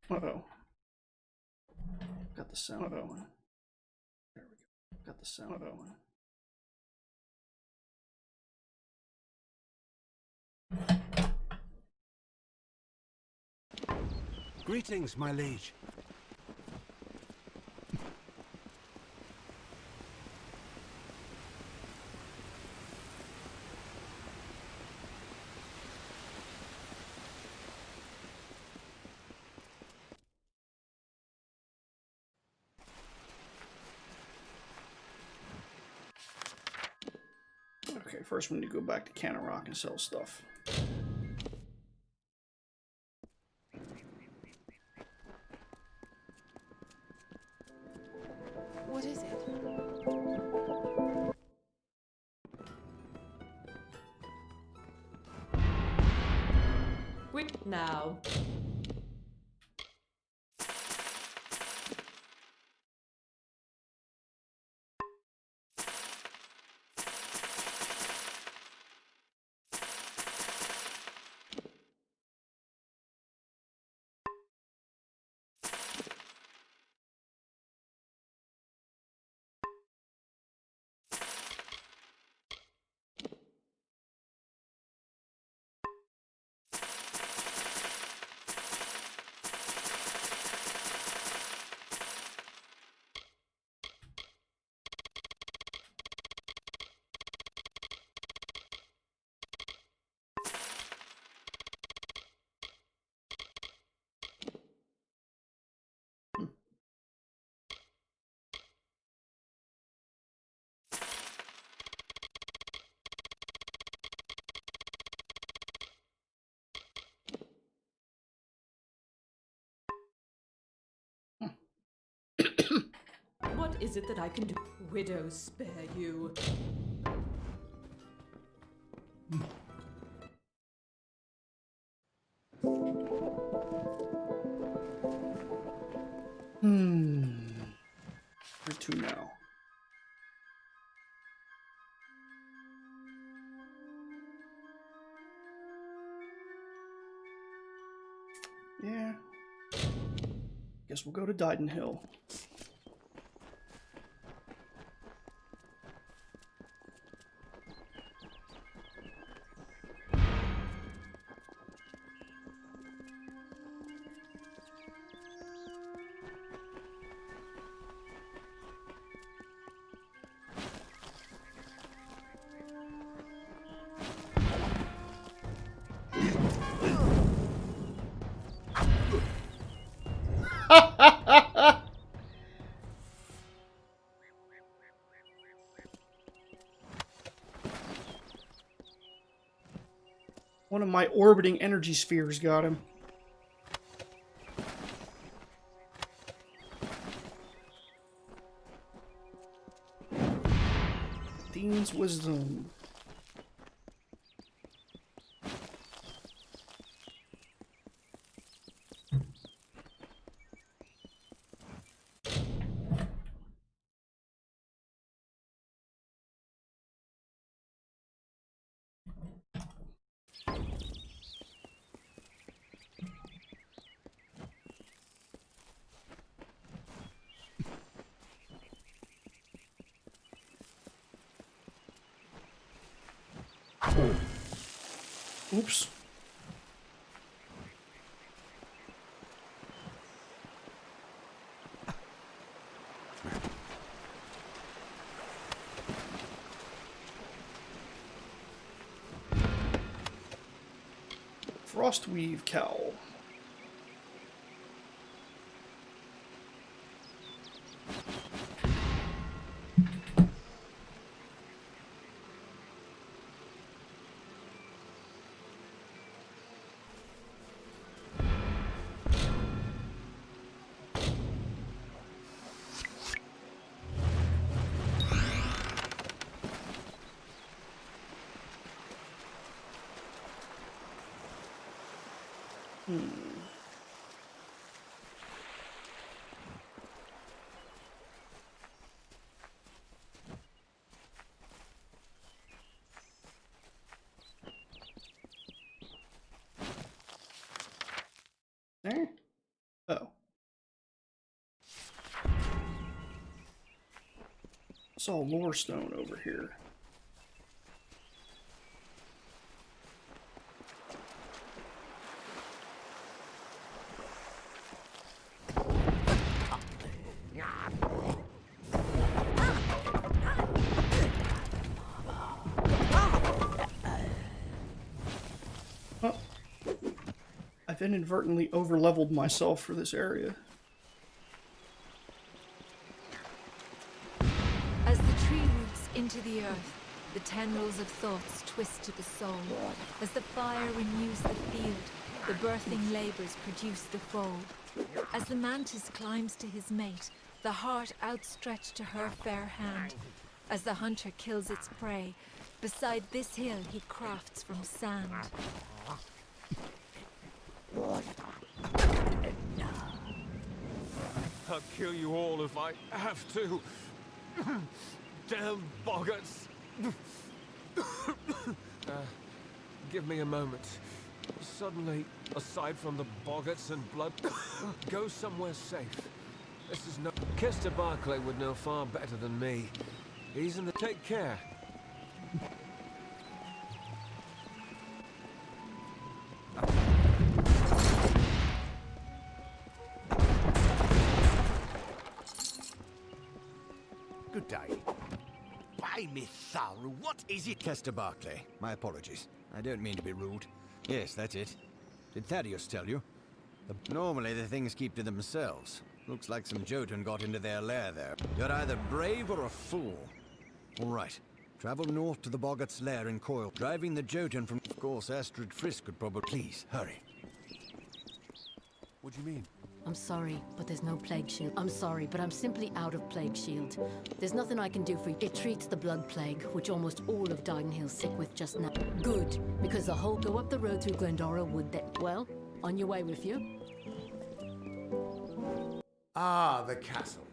Uh-oh. Got the sound going. There we go. Got the sound going. Greetings, my liege. Okay, first we need to go back to Cannon Rock and sell stuff. What is it? Wait now. What is it that I can do? Widow, spare you. Where to now? Yeah. Guess we'll go to Dyden Hill. One of my orbiting energy spheres got him. Dean's Wisdom. Oops. Frostweave Cowl. There? Oh. Saw a lore stone over here. I've inadvertently over-leveled myself for this area. As the tree roots into the earth, the tendrils of thoughts twist to the soul. As the fire renews the field, the birthing labors produce the foal. As the mantis climbs to his mate, the heart outstretched to her fair hand. As the hunter kills its prey, beside this hill he crafts from sand. I'll kill you all if I have to. Damn boggarts. Give me a moment. Suddenly, aside from the boggarts and blood, go somewhere safe. This is no... Kester Barclay would know far better than me. He's in the... Take care. Good day. Why, Miss Saru, what is it? Kester Barclay. My apologies. I don't mean to be rude. Yes, that's it. Did Thaddeus tell you? Normally the things keep to themselves. Looks like some Jotun got into their lair there. You're either brave or a fool. All right. Travel north to the Boggart's lair in Coil. Driving the Jotun from... Of course, Astrid Frisk could probably... Please, hurry. What do you mean? I'm sorry, but there's no plague shield. I'm sorry, but I'm simply out of plague shield. There's nothing I can do for you. It treats the blood plague, which almost all of Didenhill's sick with just now. Good, because the whole go up the road through Glendora Wood that... Well, on your way with you. Ah, the castle.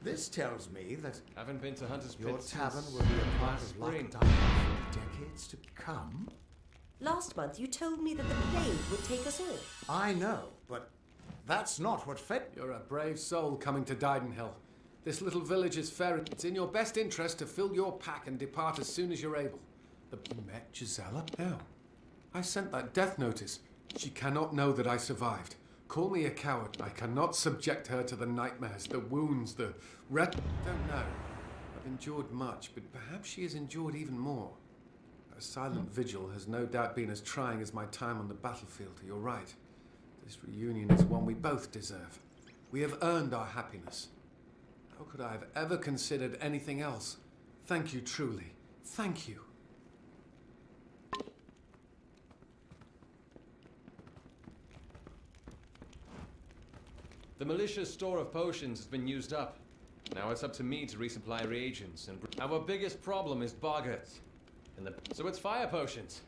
This tells me that Haven't been to Hunter's Pit your since tavern will be a part of spring. lockdown for decades to come. Last month you told me that the plague would take us all. I know, but that's not what fed... You're a brave soul coming to Didenhill. This little village is fair. It's in your best interest to fill your pack and depart as soon as you're able. You met Gisela? No. I sent that death notice. She cannot know that I survived. Call me a coward. I cannot subject her to the nightmares, the wounds, the I don't know. I've endured much, but perhaps she has endured even more. A silent vigil has no doubt been as trying as my time on the battlefield. You're right. This reunion is one we both deserve. We have earned our happiness. How could I have ever considered anything else? Thank you truly. Thank you. The militia's store of potions has been used up. Now it's up to me to resupply reagents, and our biggest problem is boggarts. So it's fire potions.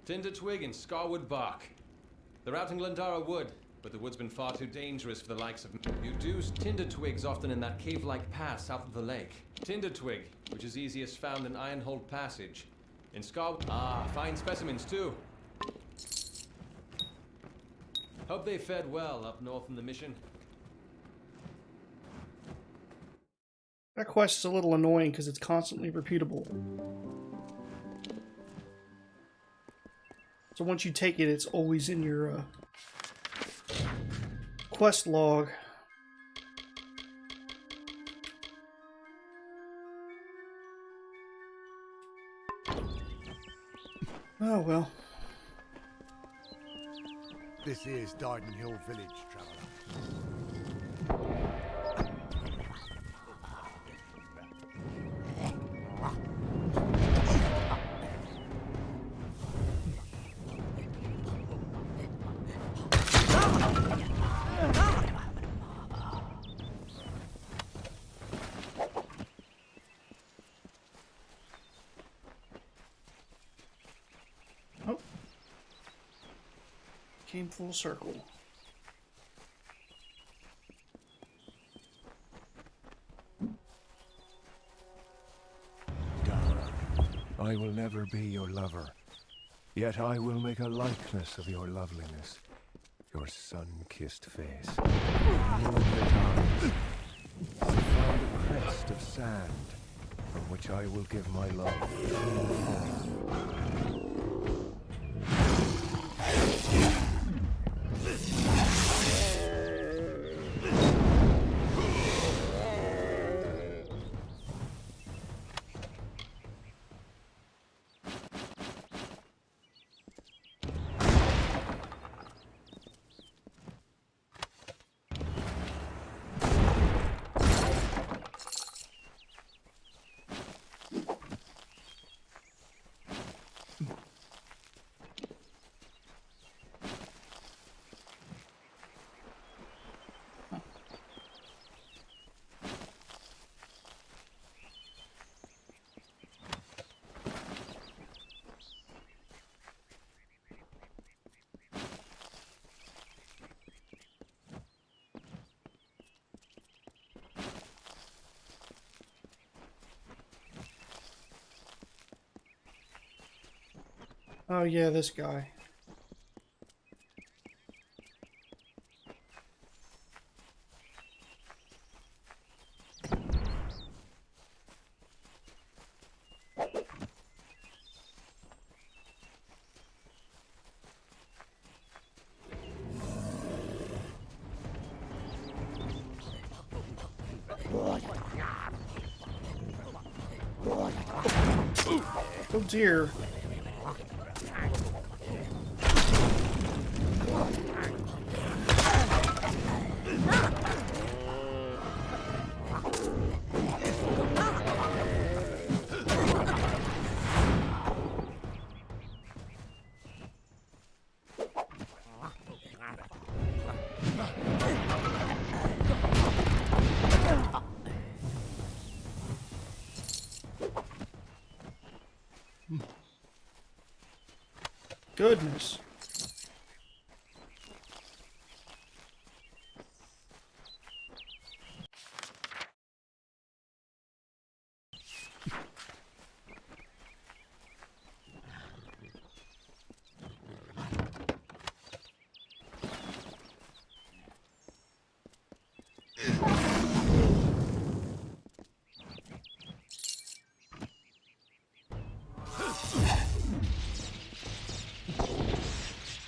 Tinder twig and scarwood bark. They're out in Glendara Wood, but the wood's been far too dangerous for the likes of me. You do tinder twigs often in that cave-like pass south of the lake. Tinder twig, which is easiest found in Ironhold Passage. In fine specimens too. Hope they fed well up north in the mission. That quest is a little annoying because it's constantly repeatable. So once you take it, it's always in your quest log. Oh well. This is Didenhill Village, traveller. Oh. Came full circle. I will never be your lover, yet I will make a likeness of your loveliness, your sun-kissed face, moonlit eyes. I found a crest of sand, which I will give my love. Oh yeah, this guy. Oh dear. Goodness.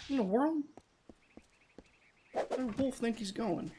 In the world? Where does Wolf think he's going?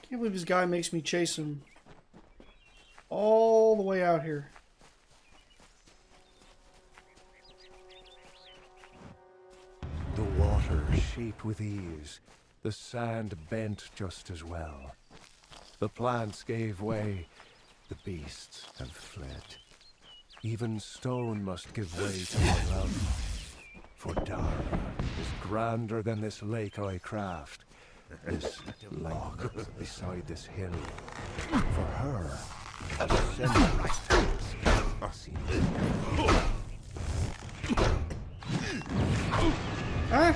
Can't believe this guy makes me chase him all the way out here. The water shaped with ease, the sand bent just as well. The plants gave way, the beasts have fled. Even stone must give way to my love. For Dara is grander than this lake I craft, this log beside this hill. For her, Huh?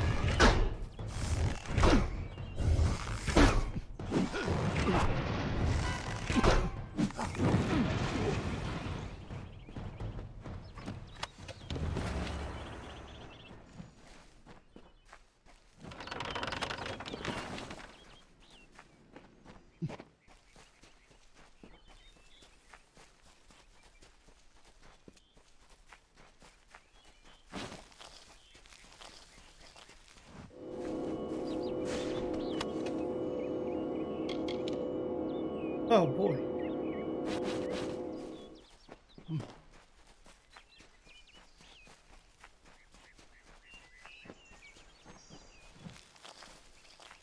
Oh boy.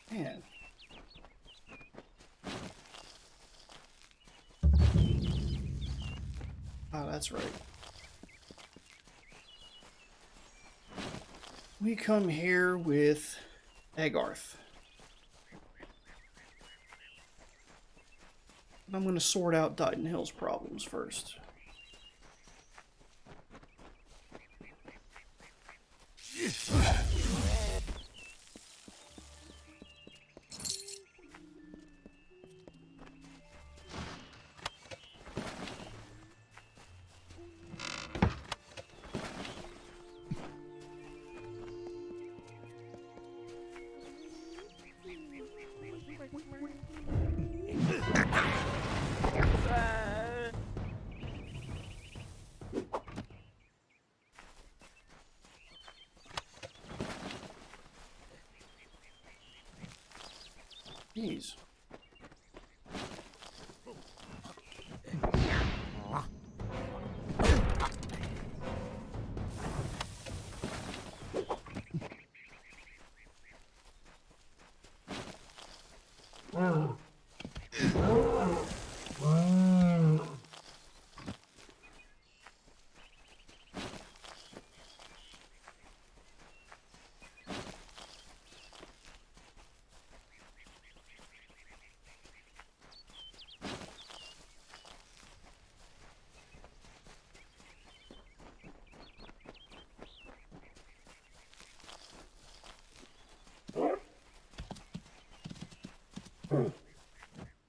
Man. Oh, that's right. We come here with Agarth. I'm going to sort out Dighton Hill's problems first. Jeez.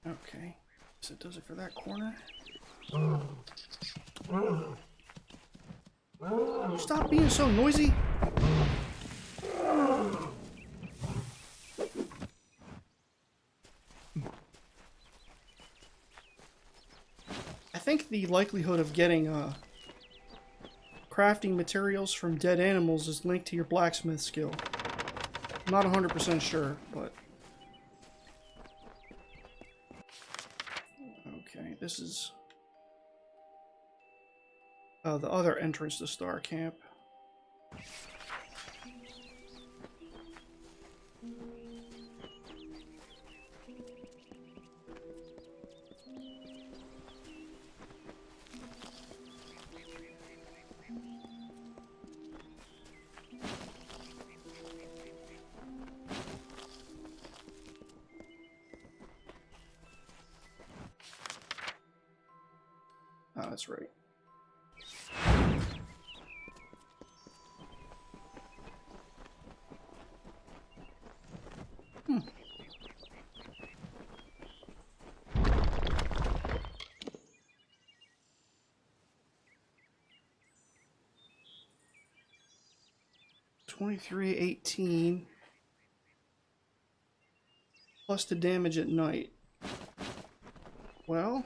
Okay, so it does it for that corner. Stop being so noisy. I think the likelihood of getting crafting materials from dead animals is linked to your blacksmith skill. I'm not 100% sure, but... Okay, this is... the other entrance to Star Camp. Oh, that's right. Hmm. $23.18 plus the damage at night. Well,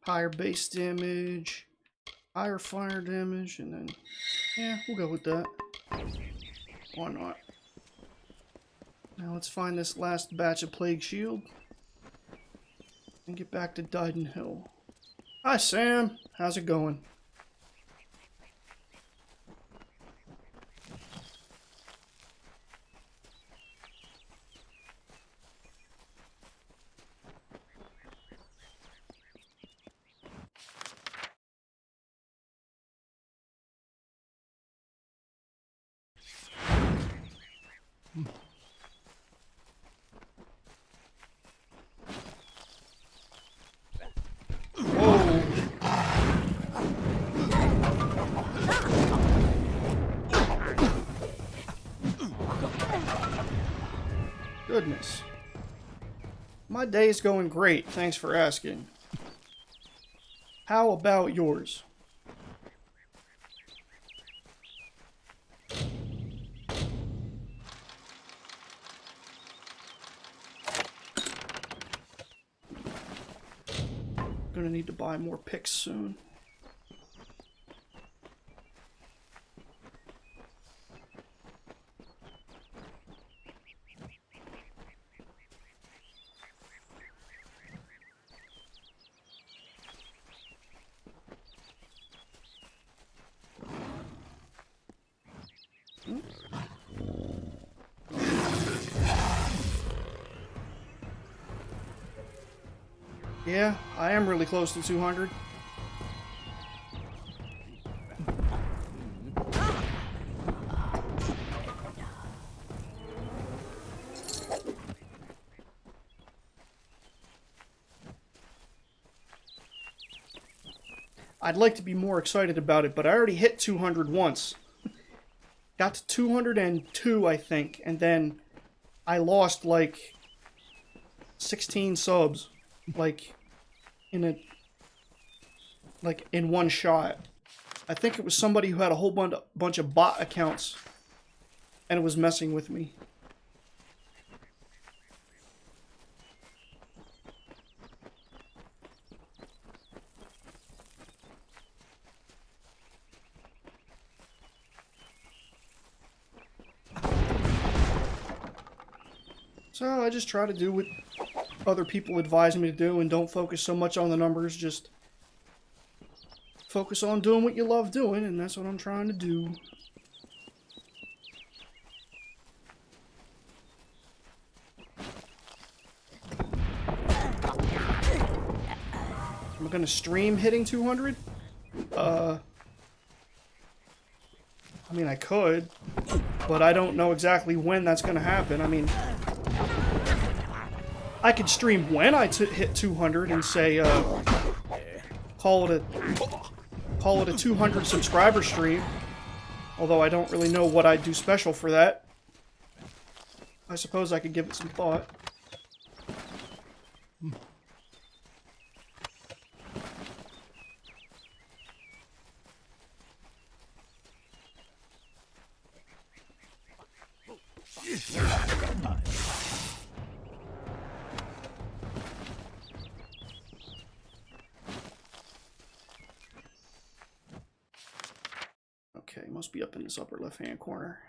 higher base damage, higher fire damage, and then, yeah, we'll go with that. Why not? Now let's find this last batch of Plague Shield and get back to Dighton Hill. Hi, Sam. How's it going? Goodness. My day's going great, thanks for asking. How about yours? Gonna need to buy more picks soon. Yeah, I am really close to 200. I'd like to be more excited about it, but I already hit 200 once. Got to 202, I think, and then I lost like 16 subs, like in one shot. I think it was somebody who had a whole bunch of bot accounts, and it was messing with me. So I just try to do what other people advise me to do and don't focus so much on the numbers, just focus on doing what you love doing, and that's what I'm trying to do. Am I gonna stream hitting 200? I mean, I could, but I don't know exactly when that's gonna happen. I mean, I could stream when I hit 200 and say, call it a 200 subscriber stream. Although I don't really know what I'd do special for that. I suppose I could give it some thought. Okay, must be up in this upper left-hand corner.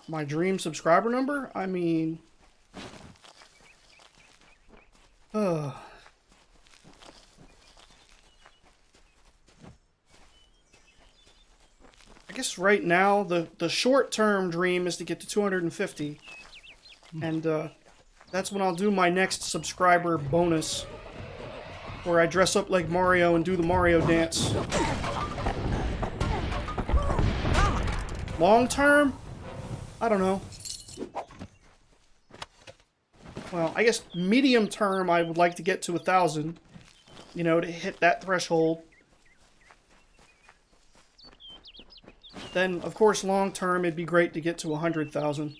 My dream subscriber number? I mean... I guess right now, the short-term dream is to get to 250. And, that's when I'll do my next subscriber bonus. Where I dress up like Mario and do the Mario dance. Long-term? I don't know. Well, I guess medium term I would like to get to 1,000. You know, to hit that threshold. Then, of course, long term it'd be great to get to 100,000.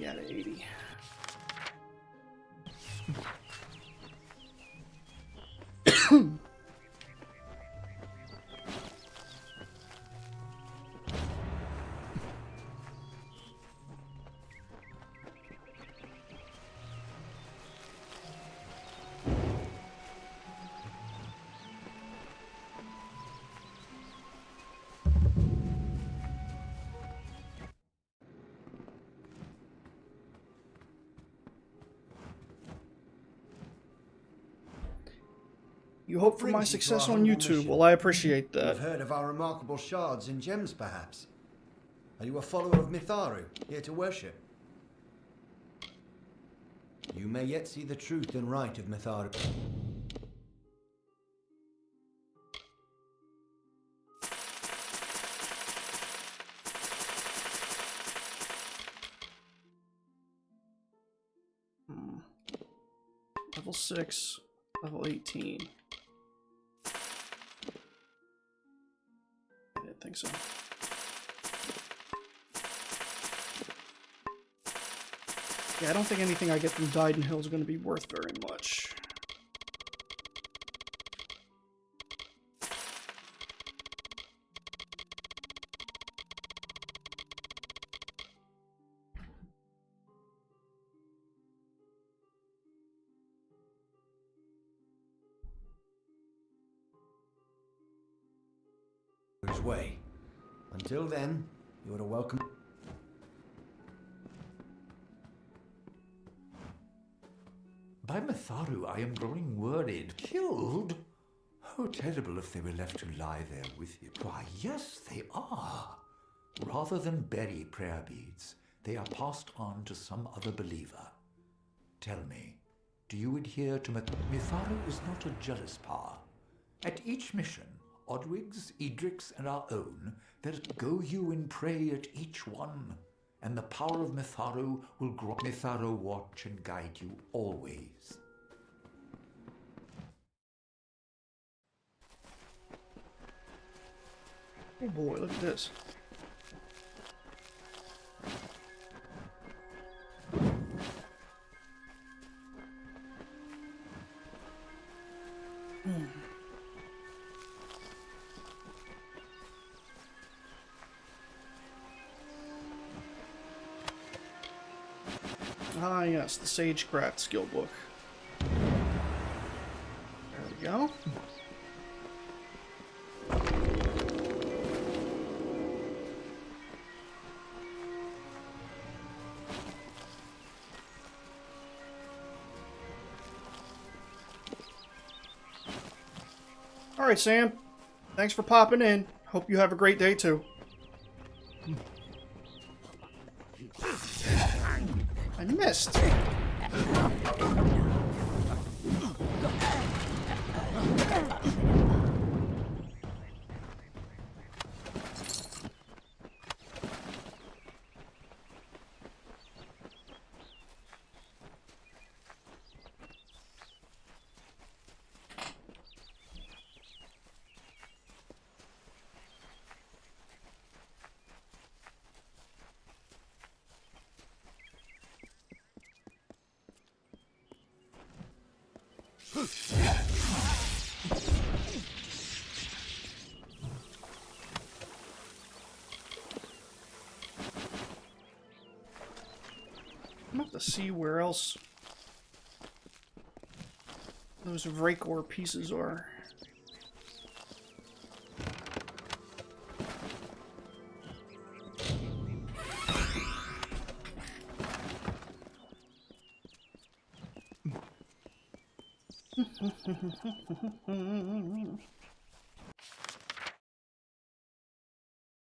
Out of 80. You hope for my success on YouTube. Well, I appreciate that. You've heard of our remarkable shards and gems, perhaps? Are you a follower of Mitharu, here to worship? You may yet see the truth and right of Mitharu. Level 6, level 18. I didn't think so. Yeah, I don't think anything I get from Dyden Hill is going to be worth very much. His way. Until then, you are welcome. By Mitharu, I am growing worried. Killed? How terrible if they were left to lie there with you. Why, yes, they are. Rather than bury prayer beads, they are passed on to some other believer. Tell me, do you adhere to Mitharu is not a jealous power. At each mission, Odwig's, Edric's, and our own, there go you and pray at each one, and the power of Mitharu will grow. Mitharu watch and guide you always. Oh boy, look at this. Ah, yes, the Sagecraft skill book. There we go. Alright, Sam. Thanks for popping in. Hope you have a great day, too. I missed. I'm about to see where else those Vrakor pieces are.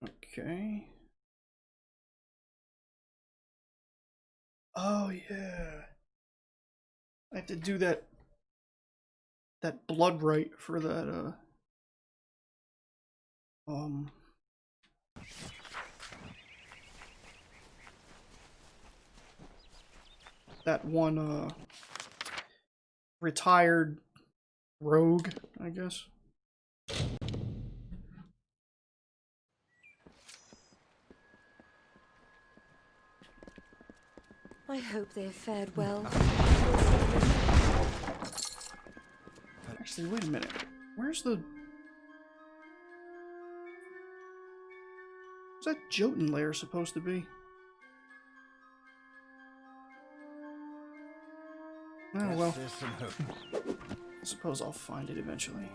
Okay. Oh yeah. I have to do that blood right for that that one retired rogue, I guess. I hope they have fared well. Actually, wait a minute. Where's that Jotun lair supposed to be? Oh well. I suppose I'll find it eventually.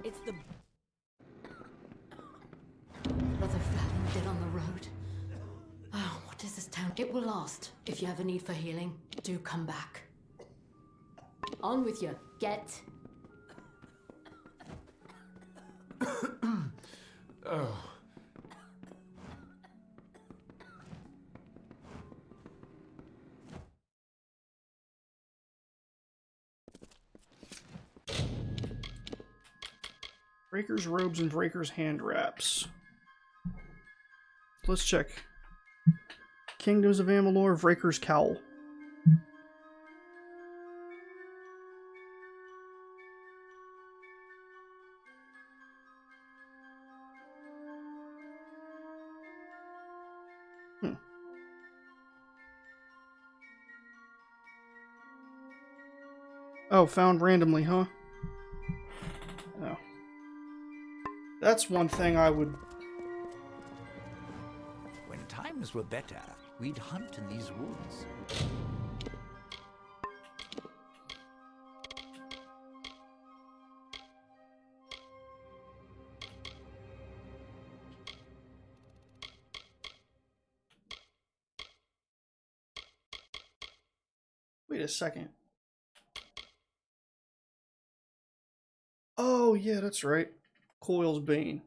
It's the Brother Fallon dead on the road. Oh, what is this town? It will last. If you have a need for healing, do come back. On with you. Get. Oh. Breaker's robes and Breaker's hand wraps. Let's check. Kingdoms of Amalur, Breaker's cowl. Oh, found randomly, huh? Oh. That's one thing I would... When times were better, we'd hunt in these woods. Wait a second. Oh, yeah, that's right. Coil's Bane.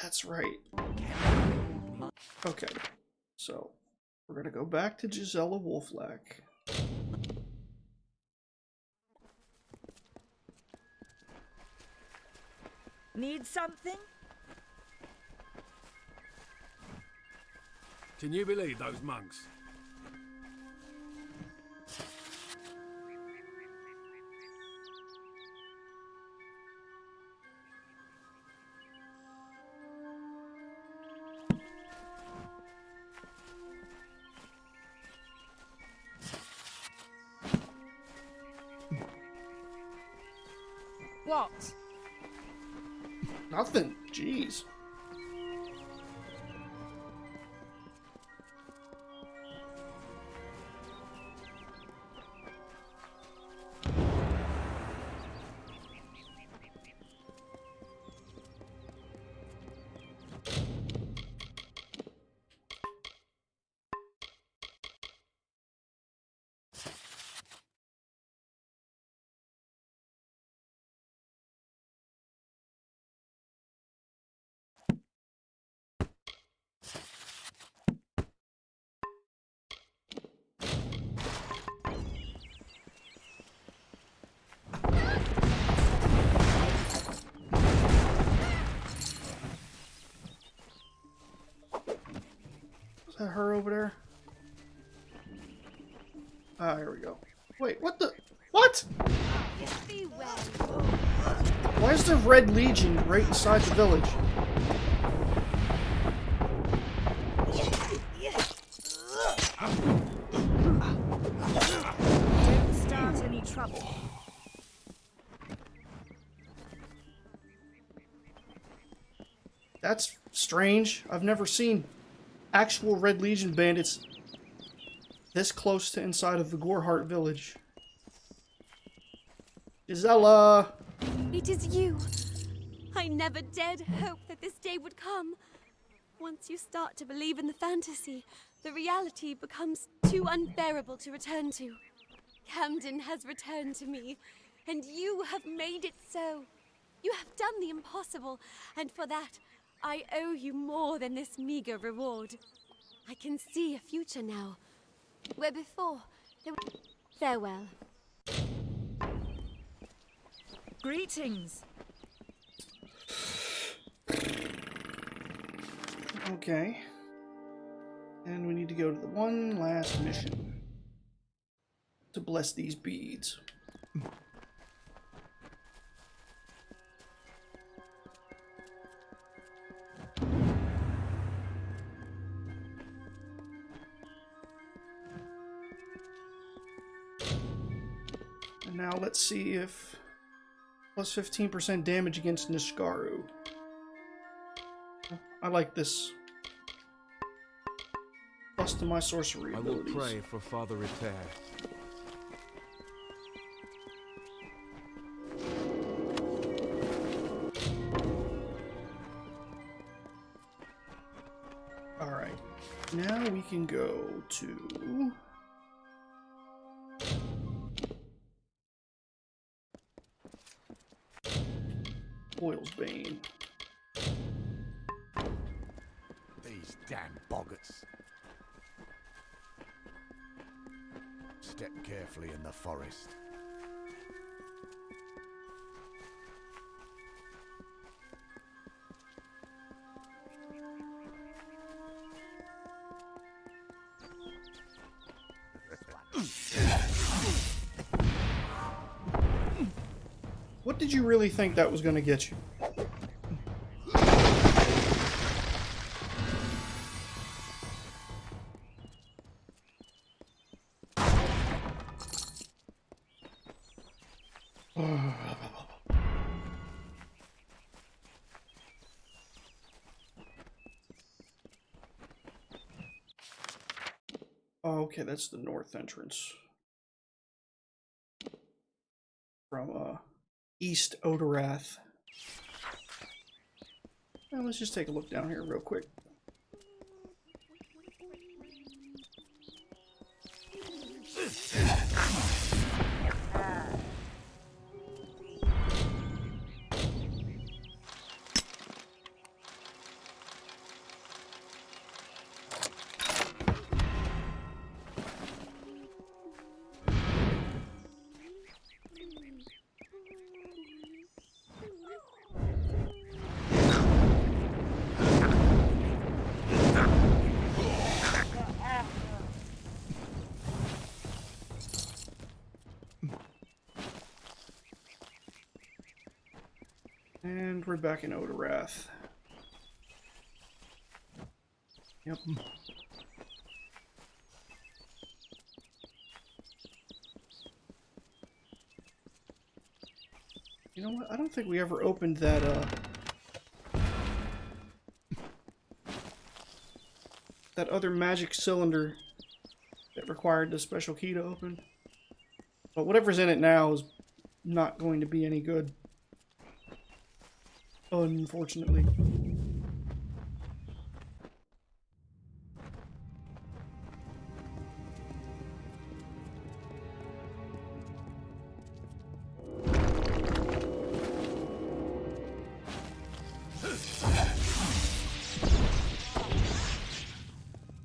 That's right. Okay, so we're gonna go back to Gisela Wolflack. Need something? Can you believe those monks? What? Nothing. Jeez. Is that her over there? Ah, here we go. Wait, what the? What? Why is the Red Legion right inside the village? Don't start any trouble. That's strange. I've never seen actual Red Legion bandits this close to inside of the Goreheart village. Gisela! It is you. I never dared hope that this day would come. Once you start to believe in the fantasy, the reality becomes too unbearable to return to. Camden has returned to me, and you have made it so. You have done the impossible, and for that, I owe you more than this meager reward. I can see a future now, where before there was... Farewell. Greetings. Okay. And we need to go to the one last mission to bless these beads. And now let's see if plus 15% damage against Nishkaru. I like this. Plus to my sorcery abilities. I will pray for Father Repair. Alright. Now we can go to... Coil's Bane. These damn boggarts. Step carefully in the forest. What did you really think that was going to get you? Oh, okay, that's the north entrance. From East Odorath. Well, let's just take a look down here real quick. And we're back in Odorath. Yep. You know what? I don't think we ever opened that, that other magic cylinder that required the special key to open. But whatever's in it now is not going to be any good. Unfortunately.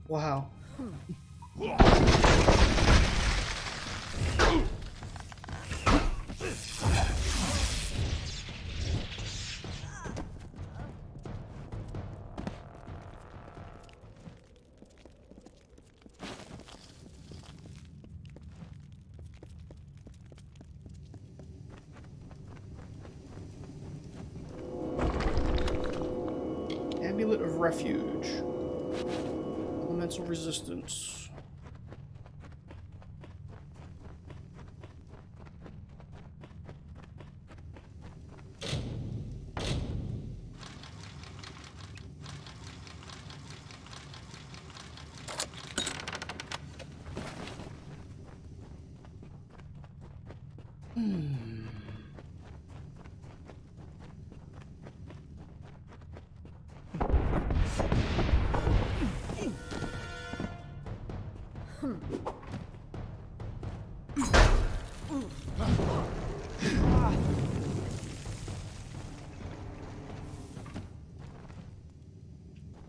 Wow. Amulet of Refuge. Elemental resistance.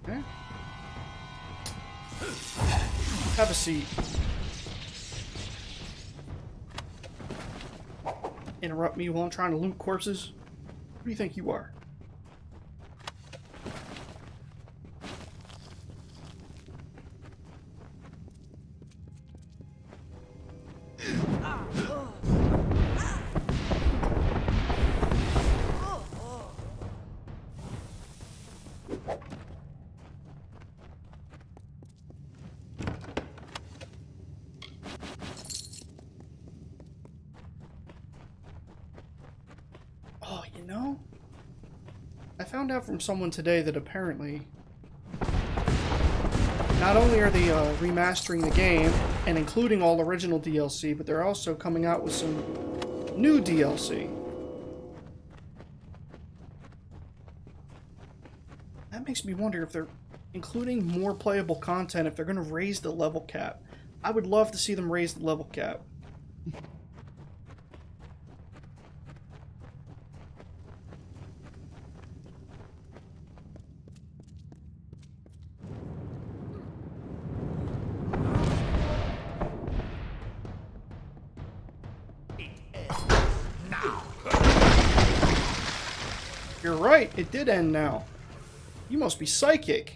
Okay. Have a seat. Interrupt me while I'm trying to loot corpses? Who do you think you are? Oh, you know, I found out from someone today that apparently not only are they remastering the game and including all original DLC, but they're also coming out with some new DLC. That makes me wonder if they're including more playable content, if they're going to raise the level cap. I would love to see them raise the level cap. You're right, it did end now. You must be psychic.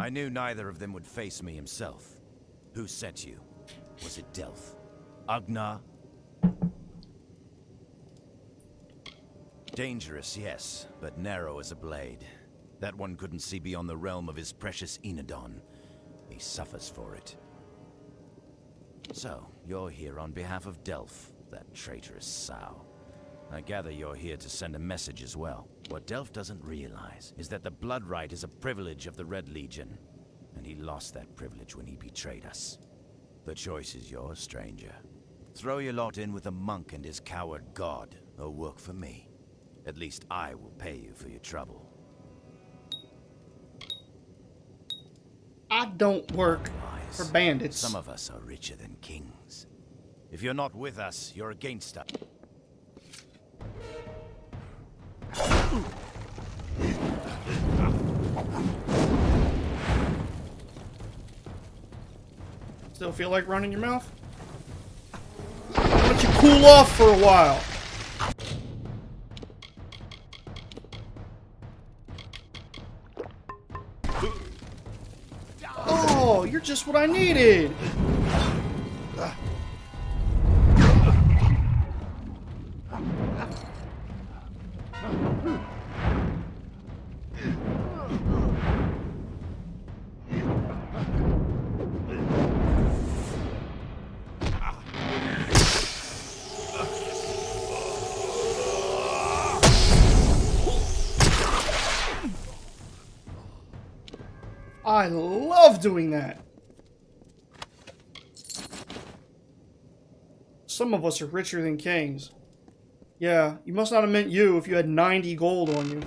I knew neither of them would face me himself. Who sent you? Was it Delph? Agnar? Dangerous, yes, but narrow as a blade. That one couldn't see beyond the realm of his precious Enodon. He suffers for it. So, you're here on behalf of Delph, that traitorous sow. I gather you're here to send a message as well. What Delph doesn't realize is that the blood right is a privilege of the Red Legion, and he lost that privilege when he betrayed us. The choice is yours, stranger. Throw your lot in with the monk and his coward god, or work for me. At least I will pay you for your trouble. I don't work for bandits. Some of us are richer than kings. If you're not with us, you're against us. Still feel like running your mouth? Why don't you cool off for a while? Oh, you're just what I needed. I love doing that. Some of us are richer than kings. Yeah, you must not have meant you if you had 90 gold on you.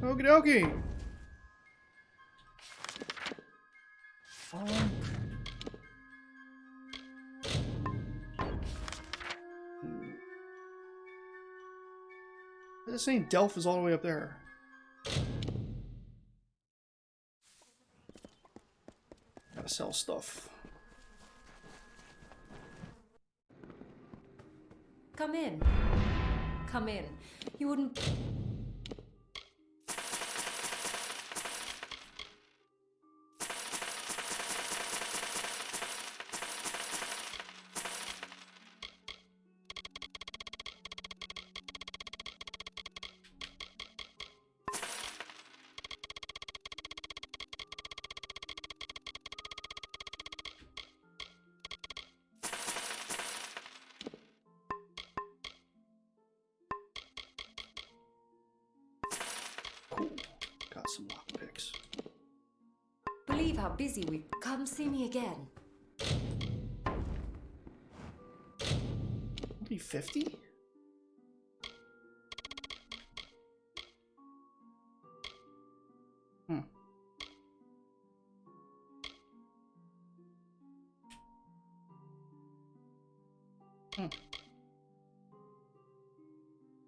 Okie dokie. This saying Delph is all the way up there. Gotta sell stuff. Come in. Come in. You wouldn't... Cool. Got some lockpicks. Believe how busy we've... Come see me again. Only 50? Hmm.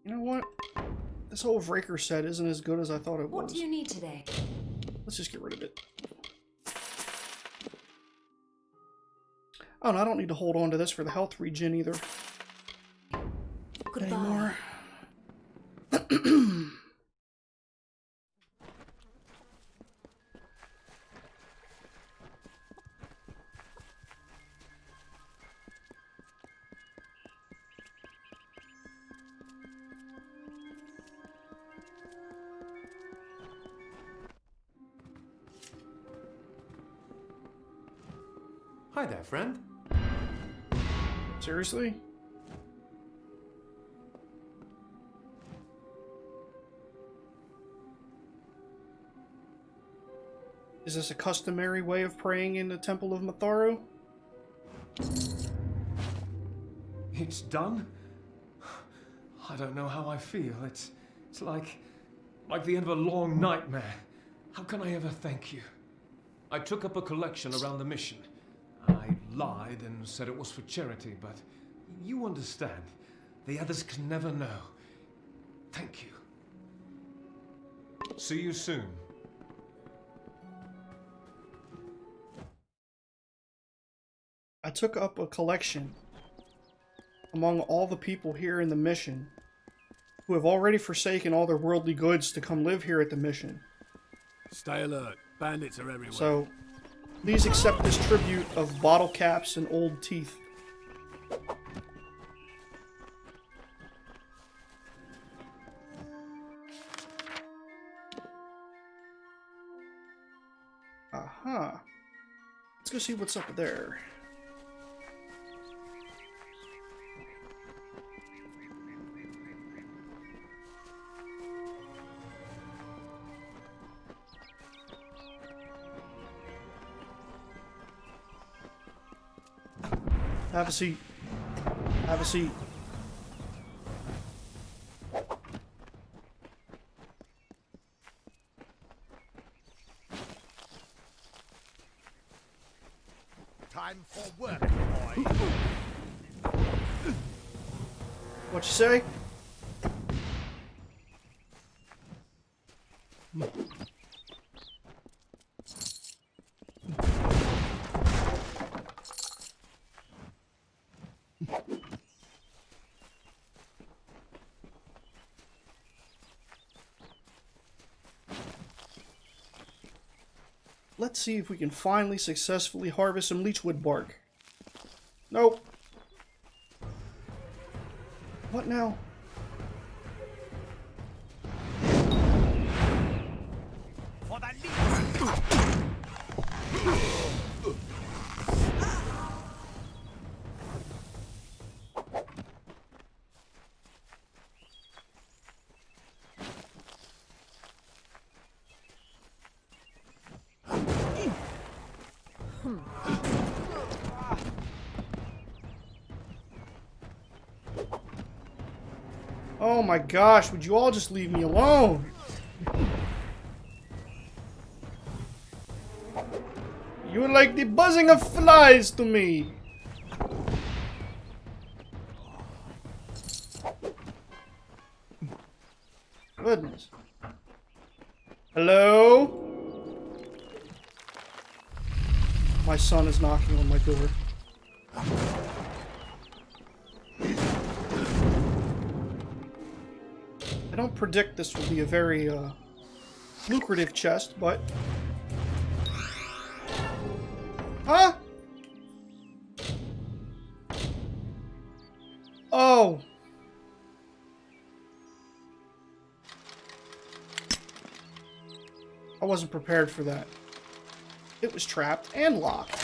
You know what? This whole Vraker set isn't as good as I thought it was. What do you need today? Let's just get rid of it. Oh, and I don't need to hold on to this for the health regen either. Goodbye. Anymore. Hi there, friend. Seriously? Is this a customary way of praying in the Temple of Matharu? It's done? I don't know how I feel. It's like the end of a long nightmare. How can I ever thank you? I took up a collection around the mission. I lied and said it was for charity, but you understand. The others can never know. Thank you. See you soon. I took up a collection among all the people here in the mission who have already forsaken all their worldly goods to come live here at the mission. Stay alert. Bandits are everywhere. So, please accept this tribute of bottle caps and old teeth. Aha. Let's go see what's up there. Have a seat. Have a seat. Time for work, boy. What you say? Let's see if we can finally successfully harvest some leechwood bark. Nope. What now? For the Oh my gosh, would you all just leave me alone? You're like the buzzing of flies to me. Goodness. Hello? My son is knocking on my door. I don't predict this will be a very lucrative chest, but... Huh? Oh! I wasn't prepared for that. It was trapped and locked.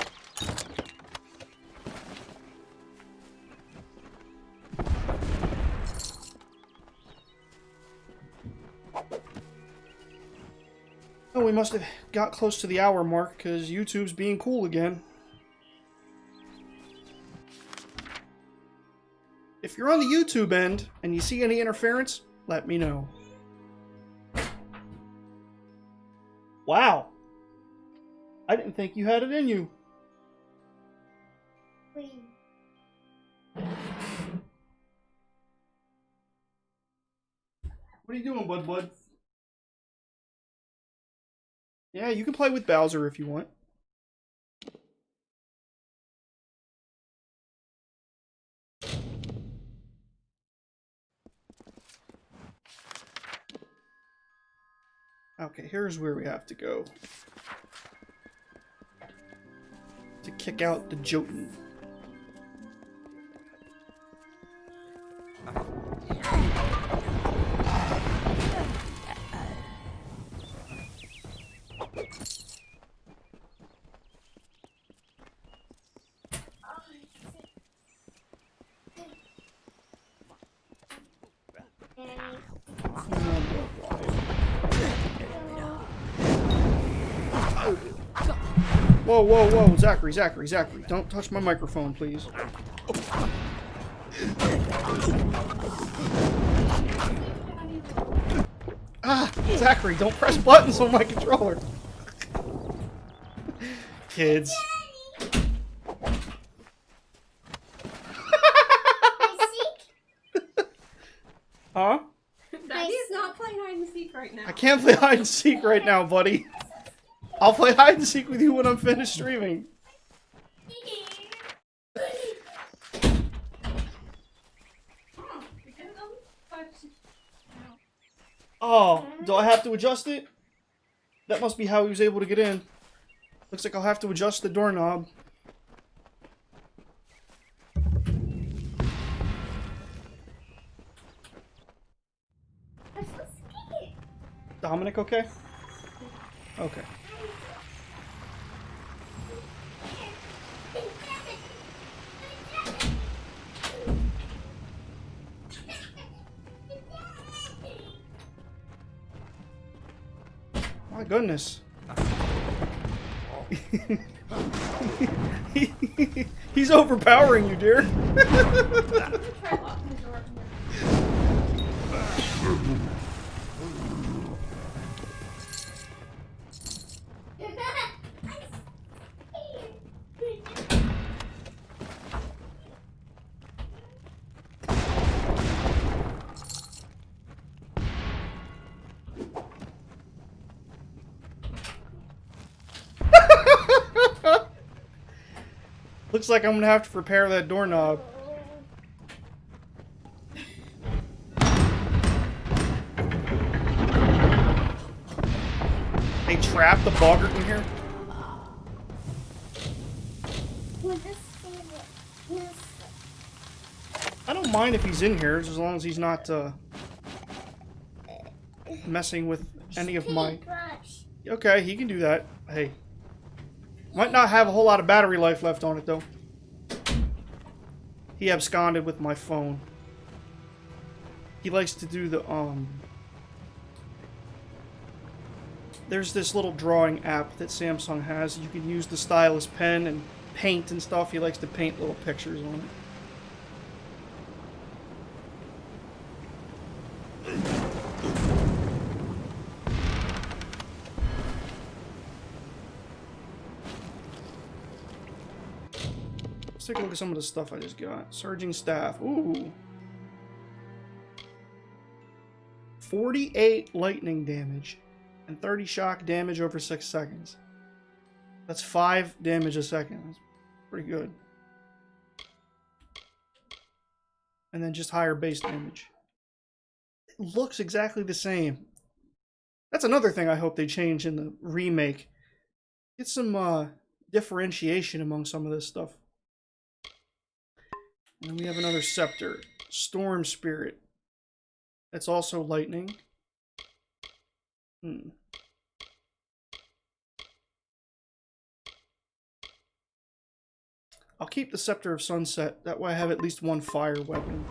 Oh, we must have got close to the hour mark because YouTube's being cool again. If you're on the YouTube end and you see any interference, let me know. Wow. I didn't think you had it in you. What are you doing, bud? Yeah, you can play with Bowser if you want. Okay, here's where we have to go. To kick out the Jotun. Whoa, whoa, whoa. Zachary, Zachary, Zachary. Don't touch my microphone, please. Ah, Zachary, don't press buttons on my controller. Kids. Huh? Daddy is not playing hide and seek right now. I can't play hide and seek right now, buddy. I'll play hide and seek with you when I'm finished streaming. Oh, do I have to adjust it? That must be how he was able to get in. Looks like I'll have to adjust the doorknob. Dominic, okay? Okay. My goodness. He's overpowering you, dear. Looks like I'm gonna have to repair that doorknob. They trapped the boggart in here? I don't mind if he's in here, as long as he's not messing with any of my... Okay, he can do that. Hey. Might not have a whole lot of battery life left on it, though. He absconded with my phone. He likes to do the, There's this little drawing app that Samsung has. You can use the stylus pen and paint and stuff. He likes to paint little pictures on it. Let's take a look at some of the stuff I just got. Surging staff. Ooh. 48 lightning damage and 30 shock damage over 6 seconds. That's 5 damage a second. That's pretty good. And then just higher base damage. It looks exactly the same. That's another thing I hope they change in the remake. Get some differentiation among some of this stuff. And then we have another scepter. Storm Spirit. That's also lightning. I'll keep the Scepter of Sunset. That way I have at least one fire weapon.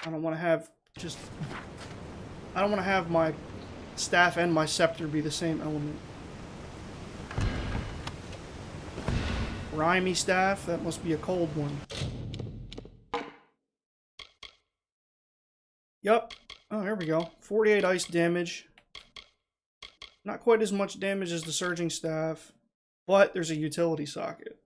I don't want to have just... I don't want to have my staff and my scepter be the same element. Grimy staff? That must be a cold one. Yup. Oh, there we go. 48 ice damage. Not quite as much damage as the surging staff, but there's a utility socket.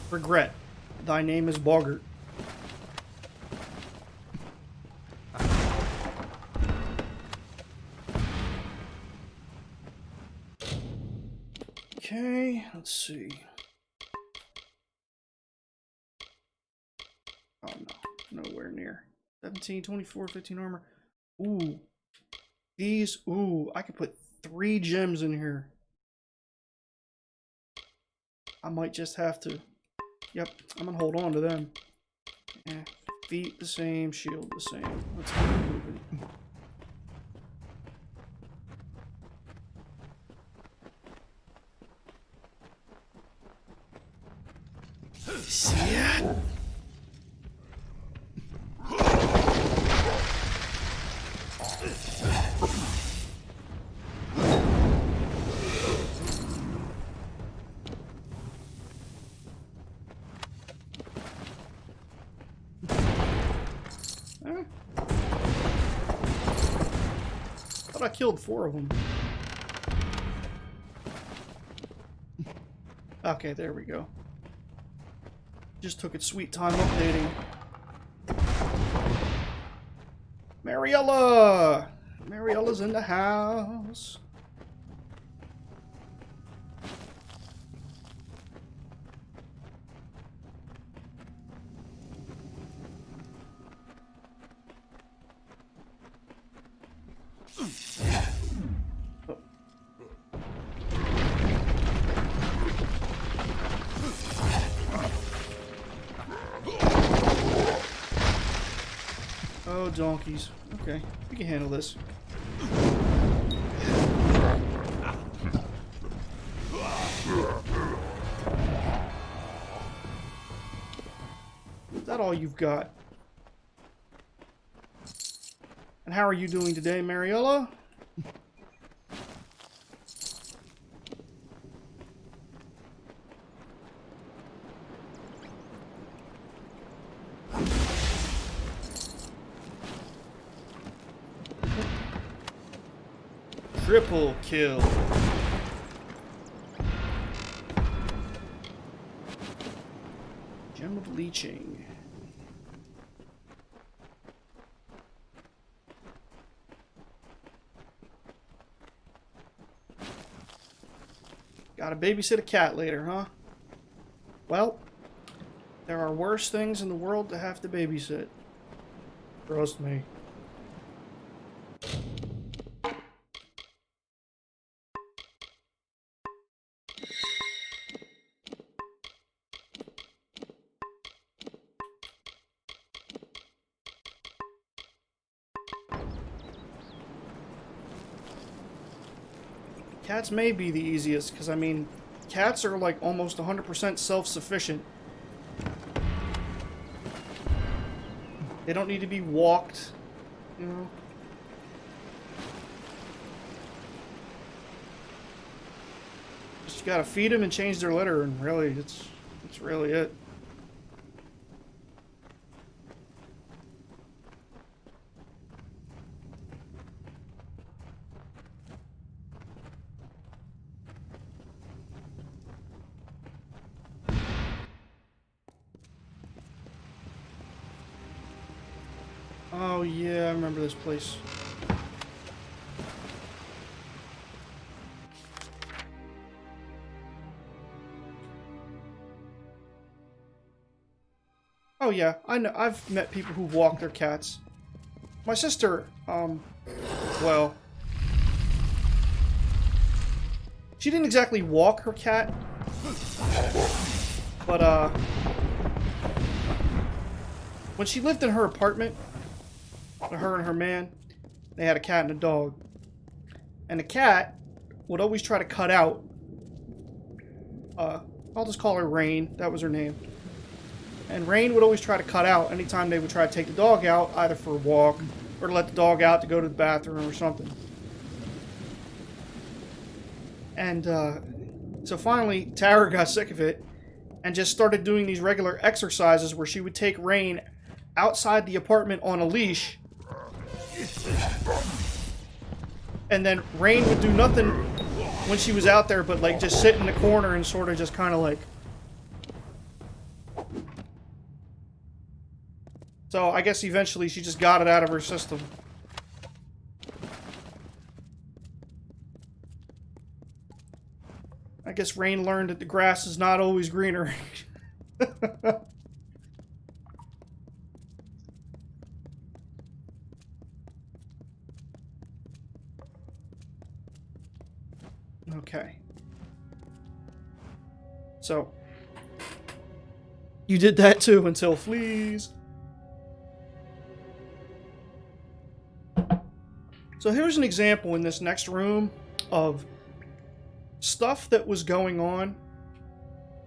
Regret. Thy name is Boggart. Okay, let's see. Oh no, nowhere near. 17, 24, 15 armor. Ooh. These, ooh, I could put 3 gems in here. I might just have to. Yep, I'm gonna hold on to them. Yeah, feet the same, shield the same. Let's keep moving. Yeah. Thought I killed 4 of them. Okay, there we go. Just took its sweet time updating. Mariella! Mariella's in the house. Oh, donkeys. Okay, we can handle this. Is that all you've got? And how are you doing today, Mariella? Triple kill. Gem of leeching. Gotta babysit a cat later, huh? Well, there are worse things in the world to have to babysit. Trust me. Cats may be the easiest, because, I mean, cats are, like, almost 100% self-sufficient. They don't need to be walked, you know? Just gotta feed them and change their litter, and really, it's really it. Oh yeah, I remember this place. Oh yeah, I know. I've met people who walk their cats. My sister, well, she didn't exactly walk her cat, but when she lived in her apartment, her and her man, they had a cat and a dog. And the cat would always try to cut out, I'll just call her Rain, that was her name. And Rain would always try to cut out anytime they would try to take the dog out, either for a walk, or to let the dog out to go to the bathroom or something. And, so finally, Tara got sick of it, and just started doing these regular exercises where she would take Rain outside the apartment on a leash, and then Rain would do nothing when she was out there but like just sit in the corner and sort of just kind of like. So I guess eventually she just got it out of her system. I guess Rain learned that the grass is not always greener. Okay. So, you did that too until fleas. So here's an example in this next room of stuff that was going on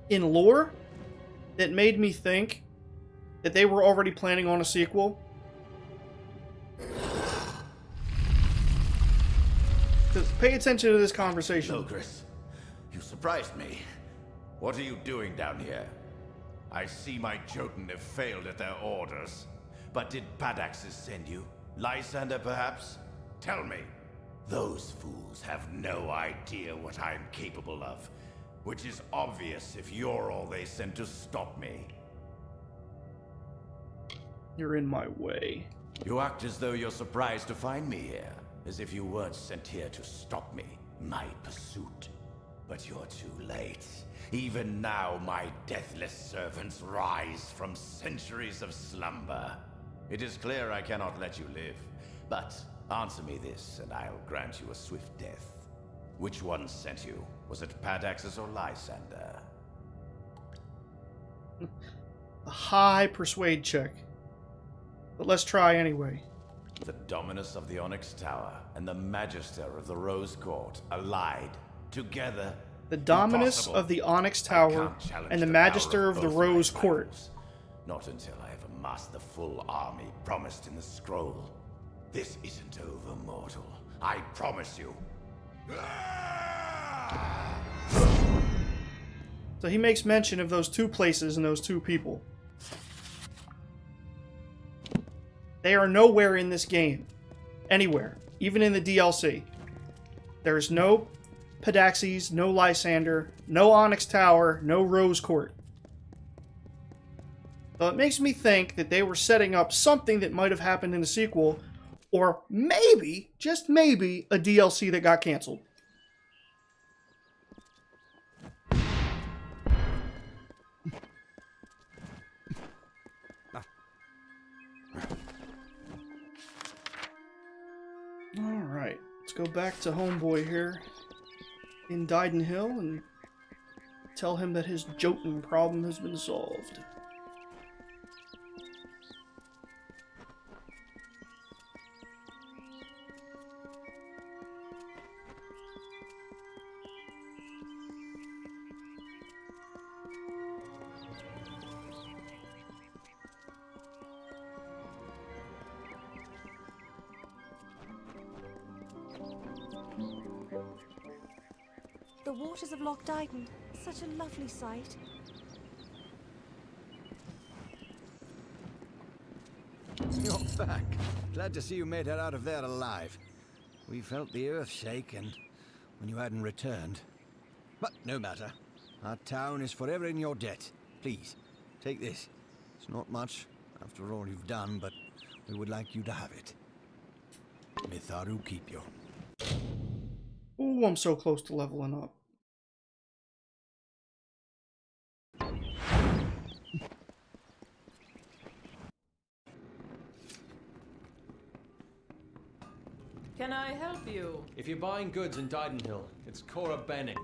in lore that made me think that they were already planning on a sequel. Just pay attention to this conversation. Logris, you surprised me. What are you doing down here? I see my Jotun have failed at their orders. But did Padaxes send you? Lysander, perhaps? Tell me. Those fools have no idea what I'm capable of. Which is obvious if you're all they sent to stop me. You're in my way. You act as though you're surprised to find me here. As if you weren't sent here to stop me. My pursuit. But you're too late. Even now, my deathless servants rise from centuries of slumber. It is clear I cannot let you live. But answer me this, and I'll grant you a swift death. Which one sent you? Was it Padaxes or Lysander? A high persuade check. But let's try anyway. The Dominus of the Onyx Tower and the Magister of the Rose Court allied together. The Dominus of the Onyx Tower and the Magister of the Rose Court. Not until I have amassed the full army promised in the scroll. This isn't over, mortal. I promise you. So he makes mention of those two places and those two people. They are nowhere in this game. Anywhere. Even in the DLC. There's no Padaxes, no Lysander, no Onyx Tower, no Rose Court. So it makes me think that they were setting up something that might have happened in the sequel, or maybe, just maybe, a DLC that got canceled. Alright, let's go back to Homeboy here in Dyden Hill and tell him that his Jotun problem has been solved. The waters of Loch Dyden. Such a lovely sight. You're back. Glad to see you made it out of there alive. We felt the earth shake and when you hadn't returned. But no matter. Our town is forever in your debt. Please, take this. It's not much, after all you've done, but we would like you to have it. May Tharu keep you. Ooh, I'm so close to leveling up. Can I help you? If you're buying goods in Dydenhill, it's Cora Benning.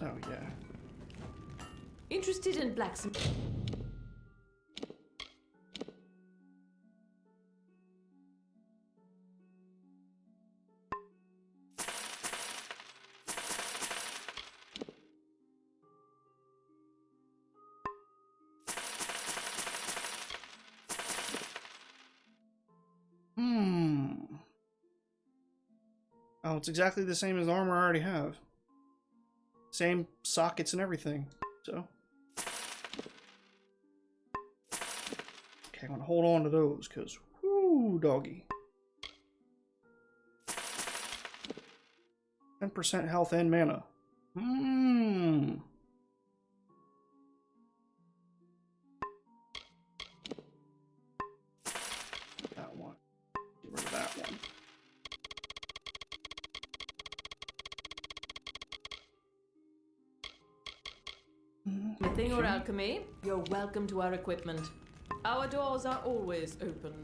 Oh, yeah. Interested in blacksmith? Oh, it's exactly the same as the armor I already have. Same sockets and everything, so. Okay, I'm gonna hold on to those, because, whoo, doggy. 10% health and mana. That one. Get rid of that one. Smithing or alchemy? You're welcome to our equipment. Our doors are always open.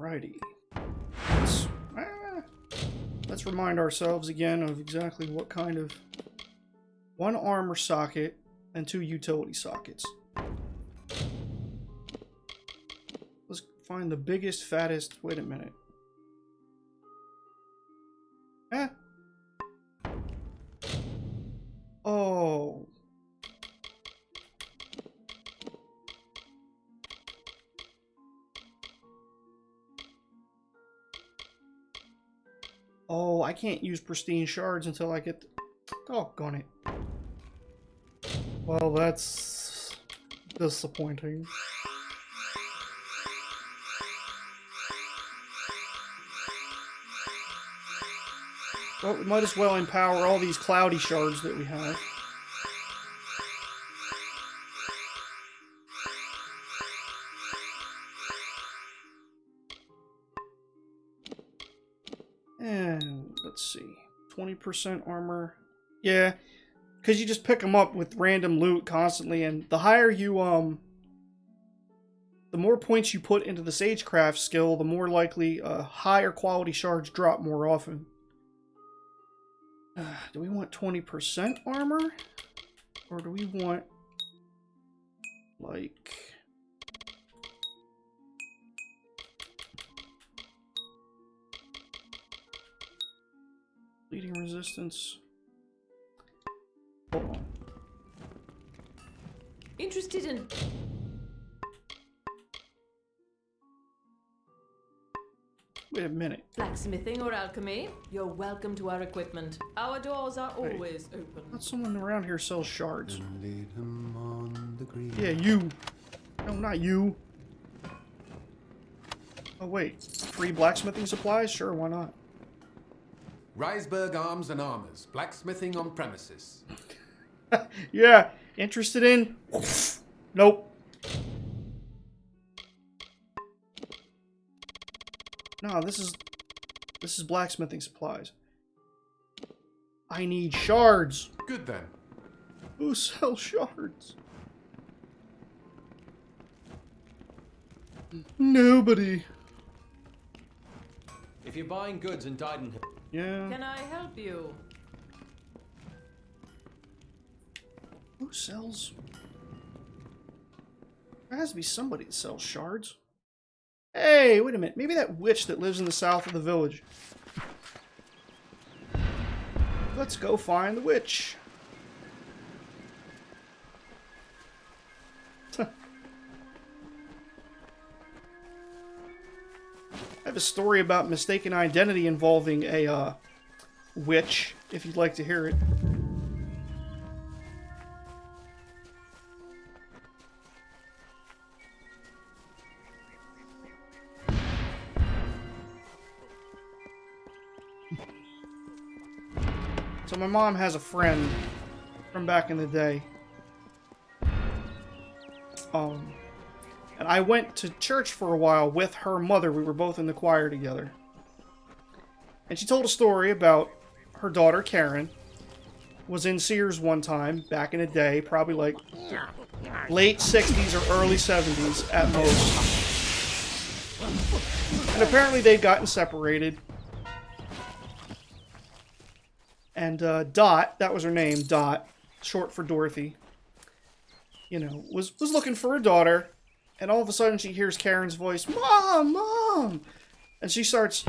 Alrighty. Let's remind ourselves again of exactly what kind of... 1 armor socket and 2 utility sockets. Let's find the biggest, fattest... Wait a minute. Oh. Oh, I can't use pristine shards until I get... Doggone it. Well, that's... disappointing. Well, we might as well empower all these cloudy shards that we have. And let's see, 20% armor. Yeah, because you just pick them up with random loot constantly, and the higher you, the more points you put into the Sagecraft skill, the more likely higher quality shards drop more often. Do we want 20% armor? Or do we want, like... bleeding resistance? Hold on. Interested in... Wait a minute. Blacksmithing or alchemy? You're welcome to our equipment. Our doors are always open. Not someone around here sells shards. Yeah, you. No, not you. Oh, wait. Free blacksmithing supplies? Sure, why not? Riseburg Arms and Armors. Blacksmithing on premises. Yeah. Interested in? Nope. No, this is blacksmithing supplies. I need shards. Good then. Who sells shards? Nobody. If you're buying goods in Didenhill... Yeah. Can I help you? Who sells? There has to be somebody that sells shards. Hey, wait a minute. Maybe that witch that lives in the south of the village. Let's go find the witch. I have a story about mistaken identity involving a witch, if you'd like to hear it. So my mom has a friend from back in the day. And I went to church for a while with her mother. We were both in the choir together. And she told a story about her daughter, Karen, was in Sears one time, back in the day, probably like late 60s or early 70s at most. And apparently they'd gotten separated. And Dot, that was her name, Dot, short for Dorothy, you know, was looking for her daughter. And all of a sudden she hears Karen's voice, "Mom, Mom!" And she starts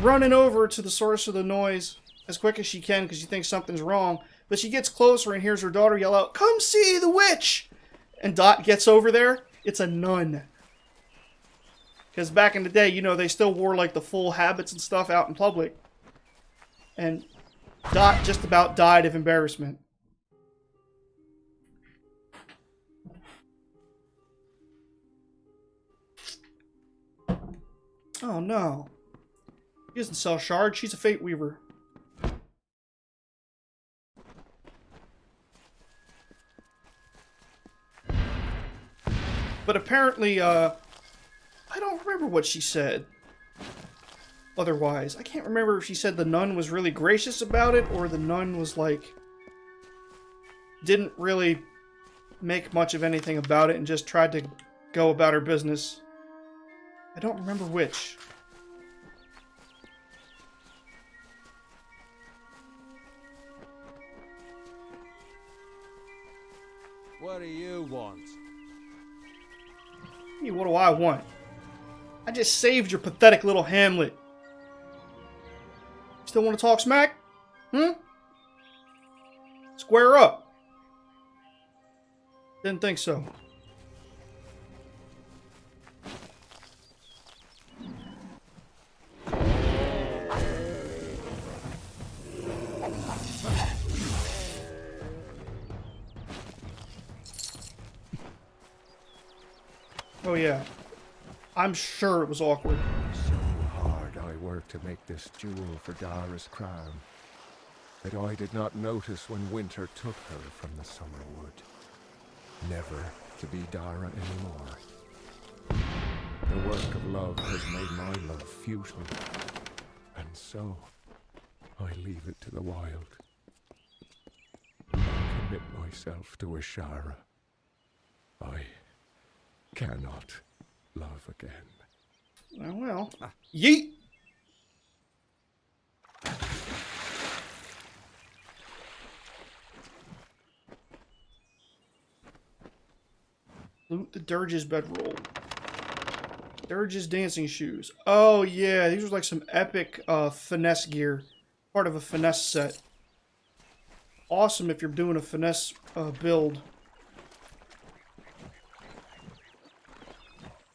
running over to the source of the noise as quick as she can because she thinks something's wrong. But she gets closer and hears her daughter yell out, "Come see the witch!" And Dot gets over there. It's a nun. Because back in the day, you know, they still wore like the full habits and stuff out in public. And Dot just about died of embarrassment. Oh no. She doesn't sell shards, she's a fate weaver. But apparently, I don't remember what she said. Otherwise, I can't remember if she said the nun was really gracious about it, or the nun was like, didn't really make much of anything about it and just tried to go about her business I don't remember which. What do you want? Hey, what do I want? I just saved your pathetic little hamlet. Still want to talk smack? Hmm? Square up. Didn't think so. Oh yeah. I'm sure it was awkward. So hard I worked to make this jewel for Dara's crown, that I did not notice when winter took her from the summer wood. Never to be Dara anymore. The work of love has made my love futile, and so I leave it to the wild. I commit myself to Ashara. I cannot love again. Well. Yeet! Loot the Dirge's bedroll. Dirge's dancing shoes. Oh yeah, these are like some epic finesse gear. Part of a finesse set. Awesome if you're doing a finesse build.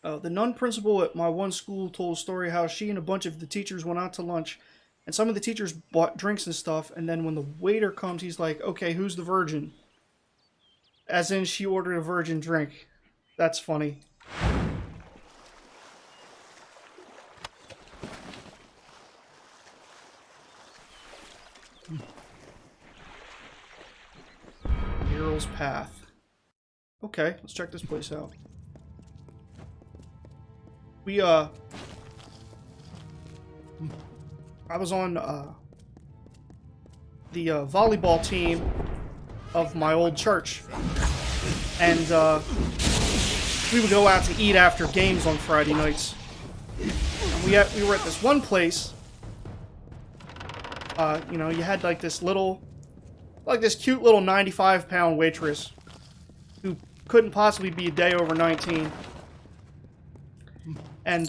The nun principal at my one school told a story how she and a bunch of the teachers went out to lunch, and some of the teachers bought drinks and stuff, and then when the waiter comes, he's like, okay, who's the virgin? As in, she ordered a virgin drink. That's funny. Hero's Path. Okay, let's check this place out. I was on the volleyball team of my old church, and we would go out to eat after games on Friday nights. And we were at this one place. You know, you had like this cute little 95-pound waitress who couldn't possibly be a day over 19. And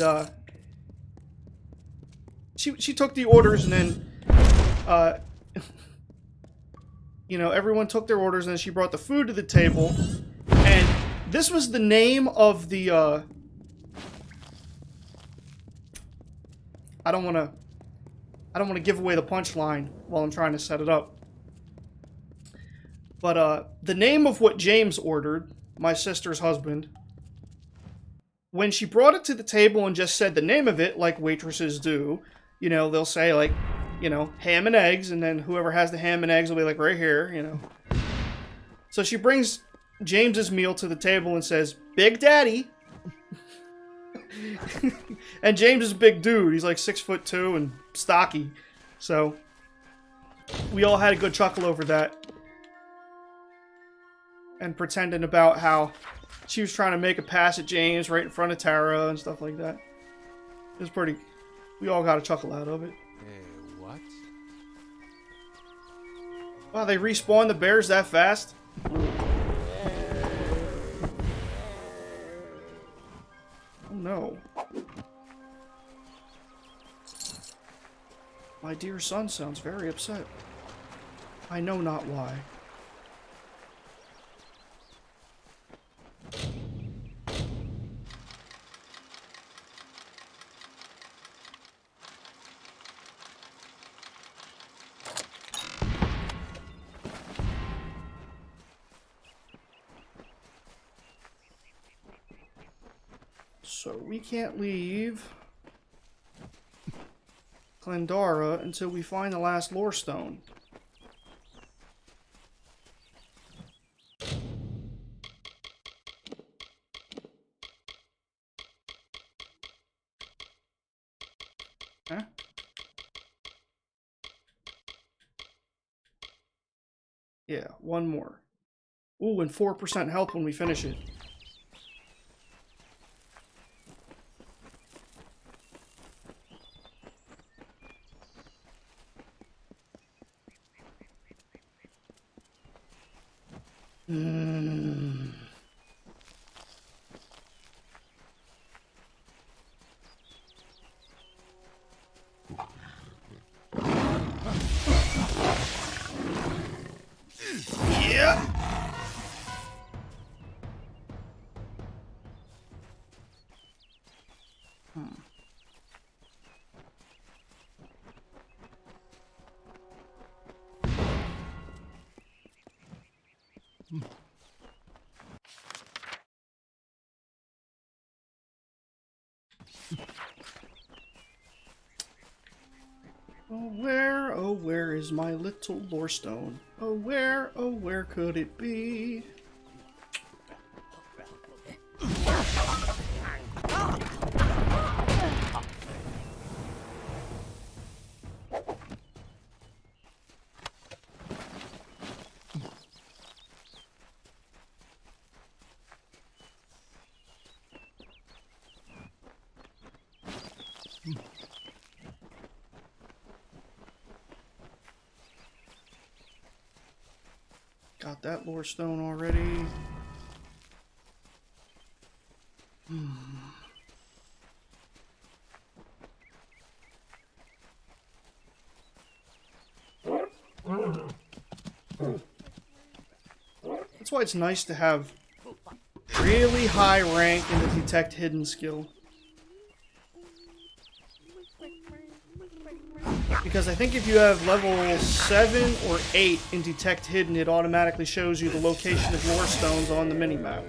she took the orders, and then you know, everyone took their orders, and then she brought the food to the table. And this was the name of the I don't want to give away the punchline while I'm trying to set it up. But the name of what James ordered, my sister's husband, when she brought it to the table and just said the name of it, like waitresses do, you know, they'll say, like, you know, ham and eggs, and then whoever has the ham and eggs will be like, right here, you know. So she brings James's meal to the table and says, Big Daddy. And James is a big dude. He's like 6'2" and stocky. So we all had a good chuckle over that. And pretending about how she was trying to make a pass at James right in front of Tara and stuff like that. It was pretty... We all got a chuckle out of it. What? Wow, they respawned the bears that fast? Oh no. My dear son sounds very upset. I know not why. So we can't leave Glendara until we find the last lore stone. Huh? Yeah, one more. Ooh, and 4% health when we finish it. Yeah. Oh, where is my little lore stone? Oh, where could it be? Got that lore stone already. That's why it's nice to have really high rank in the detect hidden skill. Because I think if you have level 7 or 8 in detect hidden, it automatically shows you the location of lore stones on the minimap.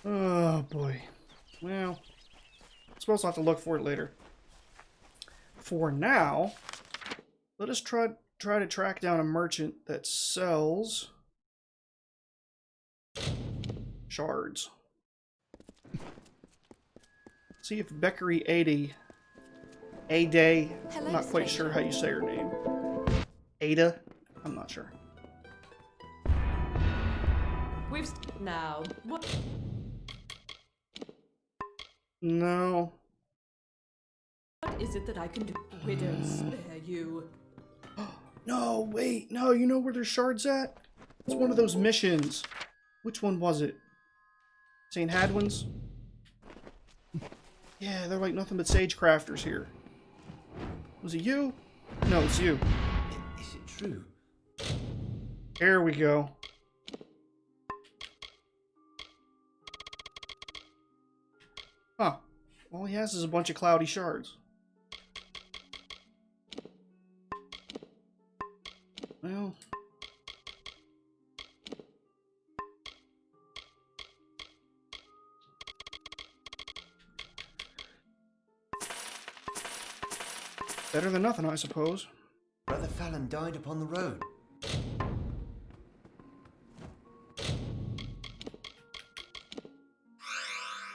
Oh boy. Well, I suppose I'll have to look for it later. For now, let us try to track down a merchant that sells shards. See if Beckery 80 A-Day, I'm not quite sure how you say her name. Ada? I'm not sure. We've now. What? No. What is it that I can do? We don't spare you. No, wait, no, you know where there's shards at? It's one of those missions. Which one was it? St. Hadwin's? Yeah, they're like nothing but sage crafters here. Was it you? No, it's you. Is it true? Here we go. Huh. All he has is a bunch of cloudy shards. Well... better than nothing, I suppose. Brother Fallon died upon the road.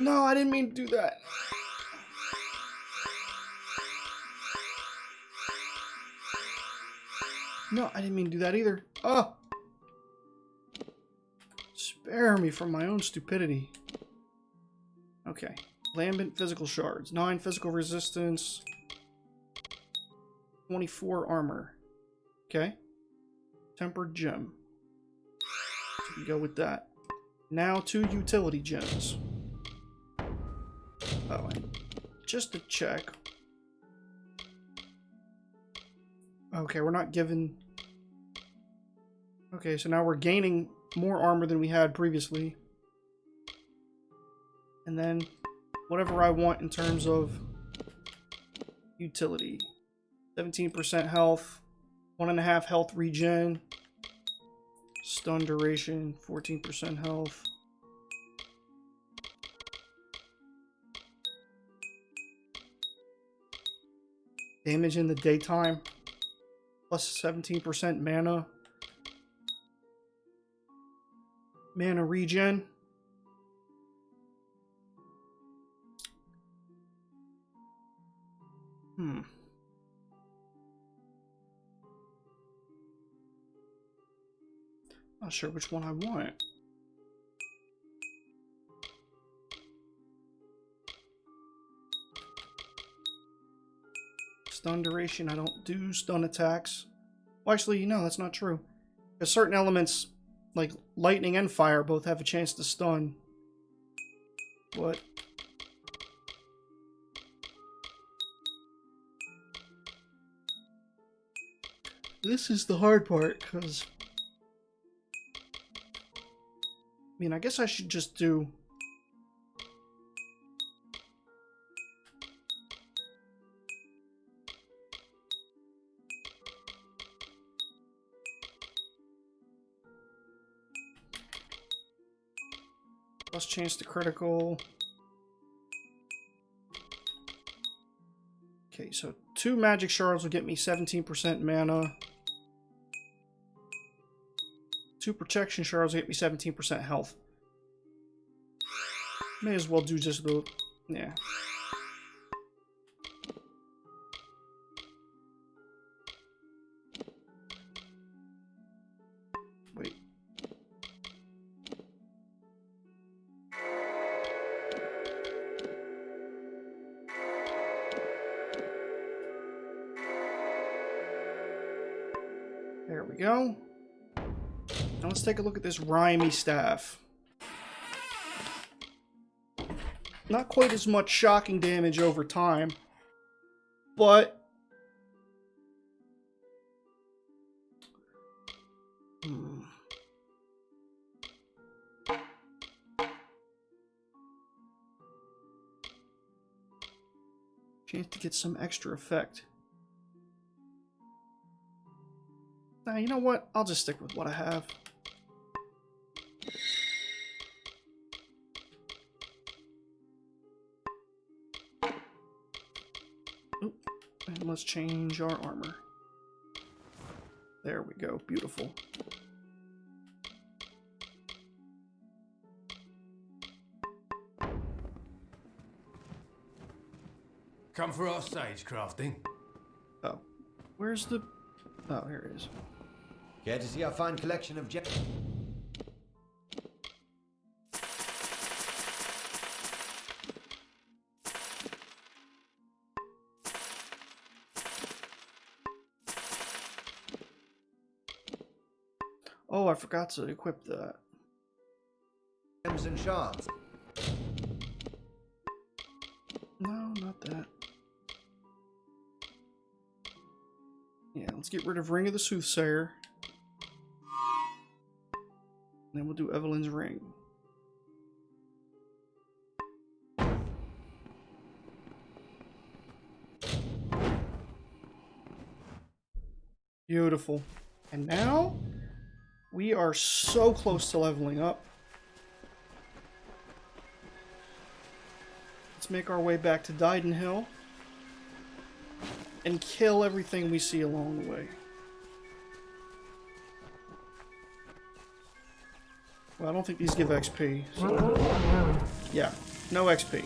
No, I didn't mean to do that. No, I didn't mean to do that either. Oh! Spare me from my own stupidity. Okay. Lambent physical shards. 9 physical resistance. 24 armor. Okay. Tempered gem. So we go with that. Now 2 utility gems. Oh, and just to check. Okay, we're not given... Okay, so now we're gaining more armor than we had previously. And then whatever I want in terms of utility. 17% health, 1.5 health regen, stun duration, 14% health. Damage in the daytime, plus 17% mana. Mana regen. Not sure which one I want. stun duration. I don't do stun attacks. Well, actually, no, that's not true. Because certain elements, like lightning and fire, both have a chance to stun. But this is the hard part, because I mean, I guess I should just do plus chance to critical. Okay, so 2 magic shards will get me 17% mana. 2 protection shards will get me 17% health. May as well do just the... yeah. Wait. There we go. Now let's take a look at this rhymy staff. Not quite as much shocking damage over time, but chance to get some extra effect. Now, you know what? I'll just stick with what I have. Oop. And let's change our armor. There we go. Beautiful. Come for our sage crafting. Oh. Where's the... oh, here it is. Care to see our fine collection of gems? Oh, I forgot to equip that. Gems and shards. No, not that. Yeah, let's get rid of Ring of the Soothsayer. And then we'll do Evelyn's Ring. Beautiful. And now, we are so close to leveling up. Let's make our way back to Dyden Hill and kill everything we see along the way. Well, I don't think these give XP. So yeah, no XP.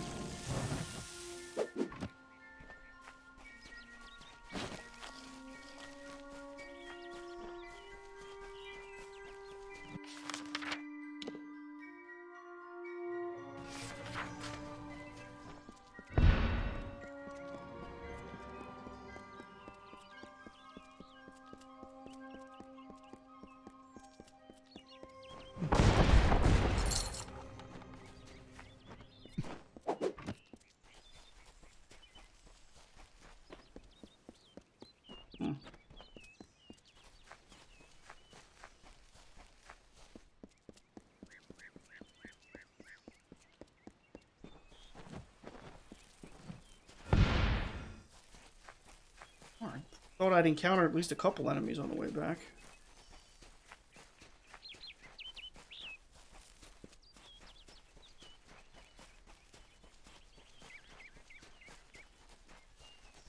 Thought I'd encounter at least a couple enemies on the way back.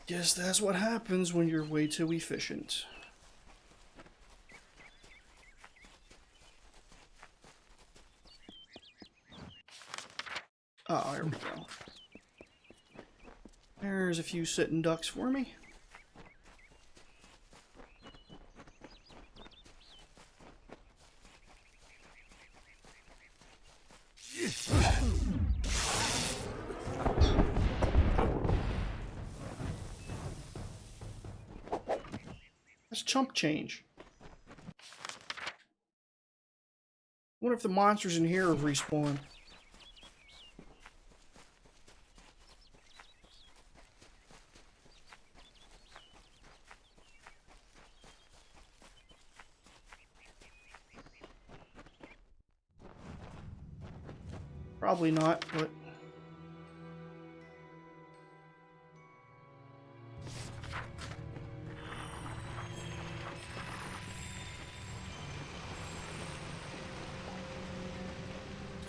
Guess that's what happens when you're way too efficient. Oh, here we go. There's a few sitting ducks for me. That's chump change. Wonder if the monsters in here have respawned. Probably not, but...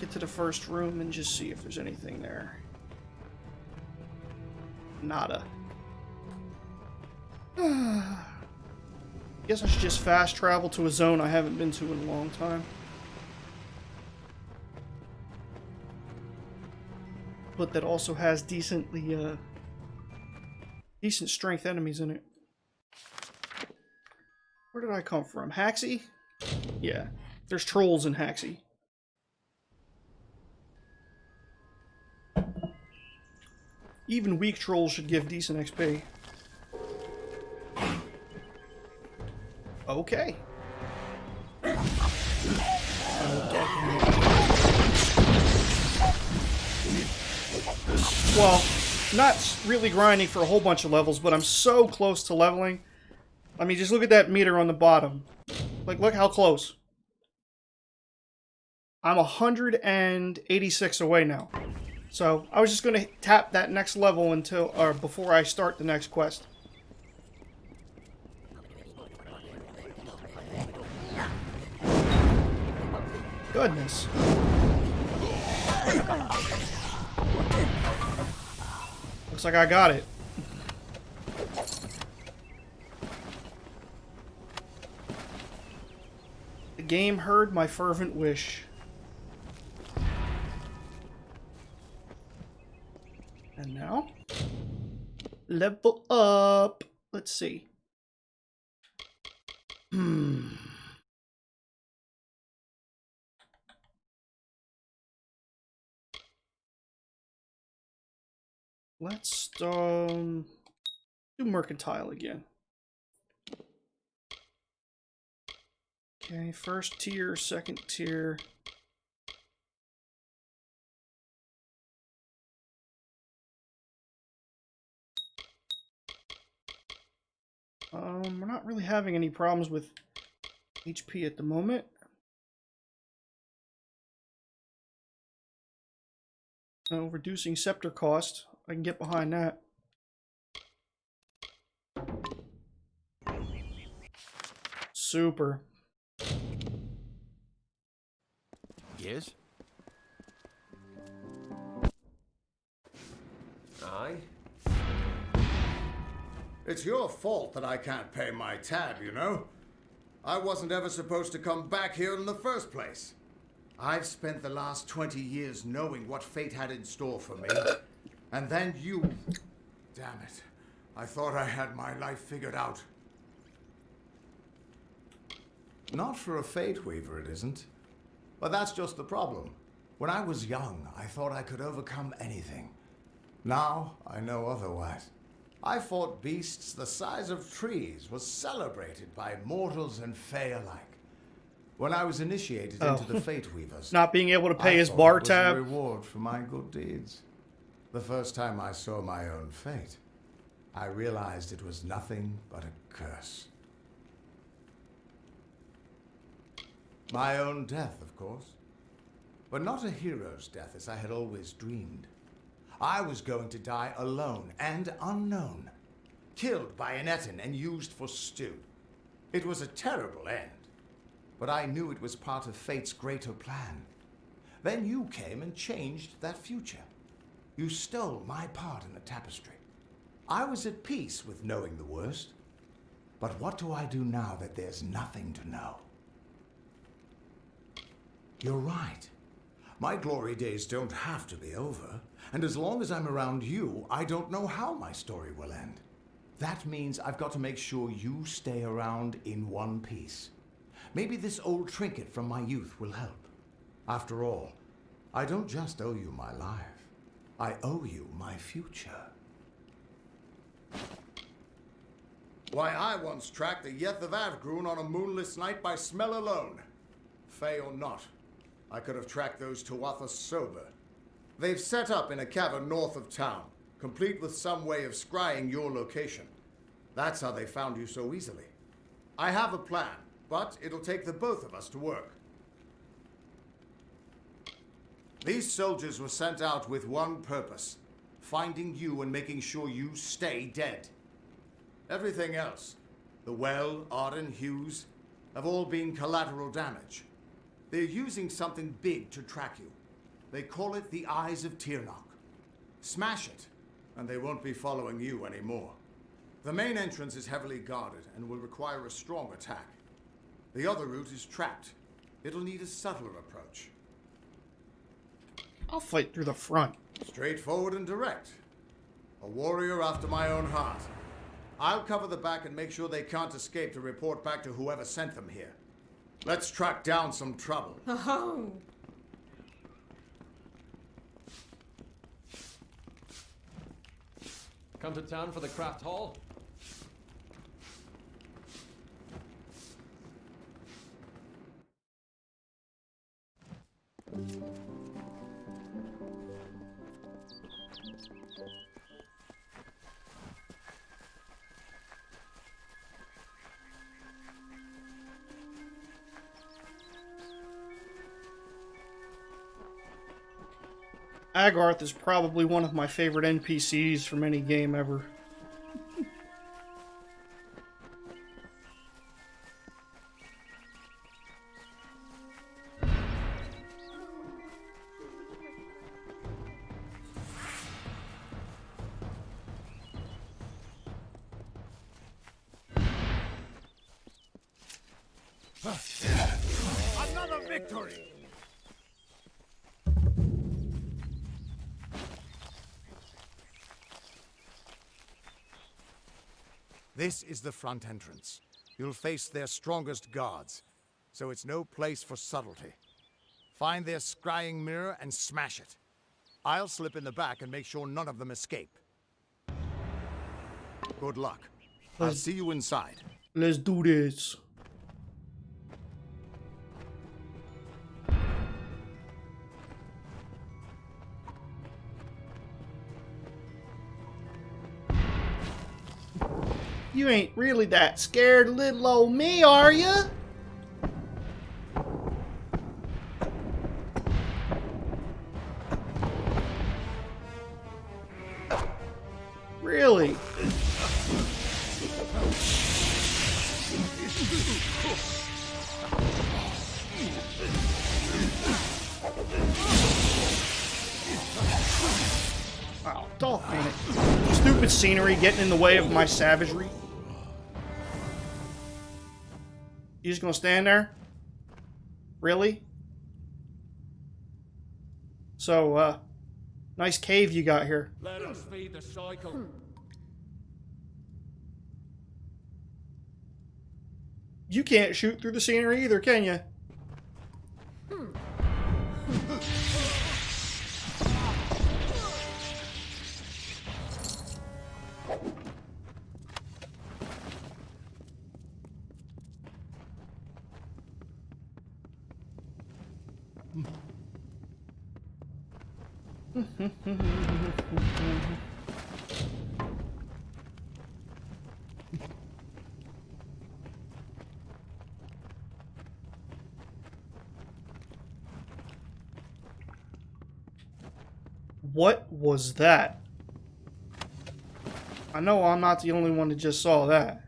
Get to the first room and just see if there's anything there. Nada. Guess I should just fast travel to a zone I haven't been to in a long time. But that also has decently, decent strength enemies in it. Where did I come from? Haxie? Yeah, there's trolls in Haxie. Even weak trolls should give decent XP. Okay. Well, not really grinding for a whole bunch of levels, but I'm so close to leveling. I mean, just look at that meter on the bottom. Like, look how close. I'm 186 away now. So, I was just going to tap that next level until, or before I start the next quest. Goodness. Looks like I got it. The game heard my fervent wish. And now, level up. Let's see. Let's do mercantile again. Okay, first tier, second tier. We're not really having any problems with HP at the moment. Reducing scepter cost. I can get behind that. Super. Yes? Aye? It's your fault that I can't pay my tab, you know? I wasn't ever supposed to come back here in the first place. I've spent the last 20 years knowing what fate had in store for me. And then you... Damn it. I thought I had my life figured out. Not for a Fate Weaver, it isn't. But that's just the problem. When I was young, I thought I could overcome anything. Now, I know otherwise. I fought beasts the size of trees, was celebrated by mortals and Fae alike. When I was initiated into the Fate Weavers, not being able to pay his bar tab. It was a reward for my good deeds. The first time I saw my own fate, I realized it was nothing but a curse. My own death, of course. But not a hero's death as I had always dreamed. I was going to die alone and unknown, killed by an Etin and used for stew. It was a terrible end, but I knew it was part of fate's greater plan. Then you came and changed that future. You stole my part in the tapestry. I was at peace with knowing the worst. But what do I do now that there's nothing to know? You're right. My glory days don't have to be over. And as long as I'm around you, I don't know how my story will end. That means I've got to make sure you stay around in one piece. Maybe this old trinket from my youth will help. After all, I don't just owe you my life. I owe you my future. Why, I once tracked the Yeth of Avgrun on a moonless night by smell alone. Fey or not, I could have tracked those Tuatha sober. They've set up in a cavern north of town, complete with some way of scrying your location. That's how they found you so easily. I have a plan, but it'll take the both of us to work. These soldiers were sent out with one purpose: finding you and making sure you stay dead. Everything else, the Well, Arden, Hughes, have all been collateral damage. They're using something big to track you. They call it the Eyes of Tirnoch. Smash it, and they won't be following you anymore. The main entrance is heavily guarded and will require a strong attack. The other route is trapped. It'll need a subtler approach. I'll fight through the front. Straightforward and direct. A warrior after my own heart. I'll cover the back and make sure they can't escape to report back to whoever sent them here. Let's track down some trouble. Oh. Come to town for the craft hall? Agarth is probably one of my favorite NPCs from any game ever. Another victory! This is the front entrance. You'll face their strongest guards, so it's no place for subtlety. Find their scrying mirror and smash it. I'll slip in the back and make sure none of them escape. Good luck. I'll see you inside. Let's do this. You ain't really that scared of little old me, are ya? Really? Wow, dog damn it. Stupid scenery getting in the way of my savagery. You just gonna stand there? Really? So, nice cave you got here. Let us feed the cycle. You can't shoot through the scenery either, can you? What was that? I know I'm not the only one that just saw that.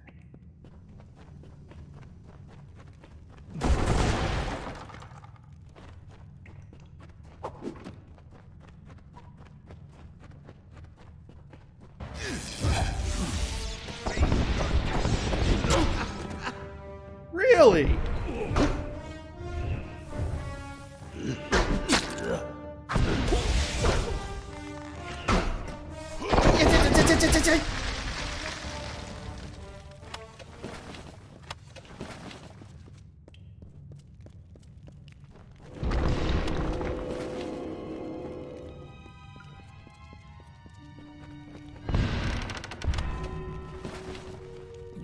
Really?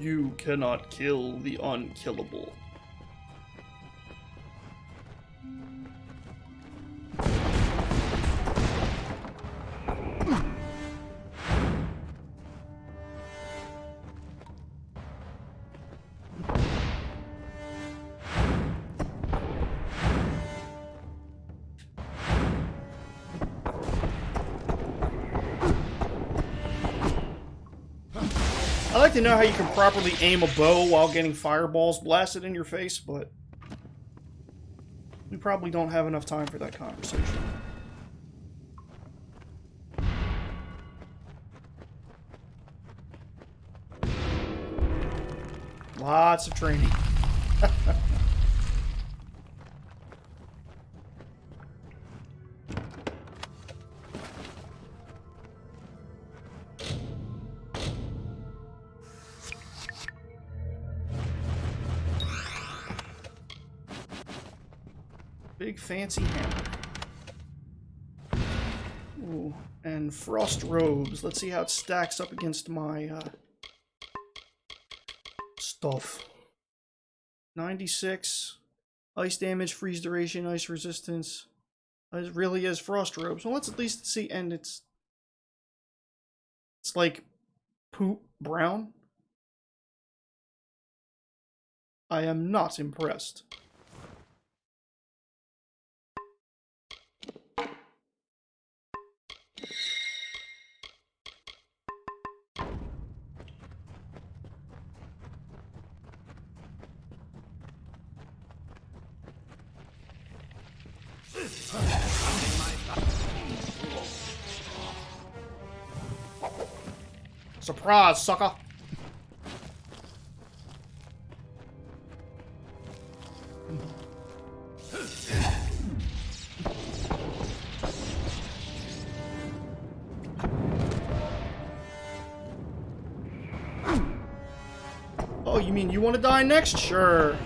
You cannot kill the unkillable. I like to know how you can properly aim a bow while getting fireballs blasted in your face, but we probably don't have enough time for that conversation. Lots of training. Big fancy hammer. Ooh, and frost robes. Let's see how it stacks up against my stuff. 96. Ice damage, freeze duration, ice resistance. It really is frost robes. Well, let's at least see. And it's like poop brown. I am not impressed. Surprise, sucker! Oh, you mean you want to die next? Sure.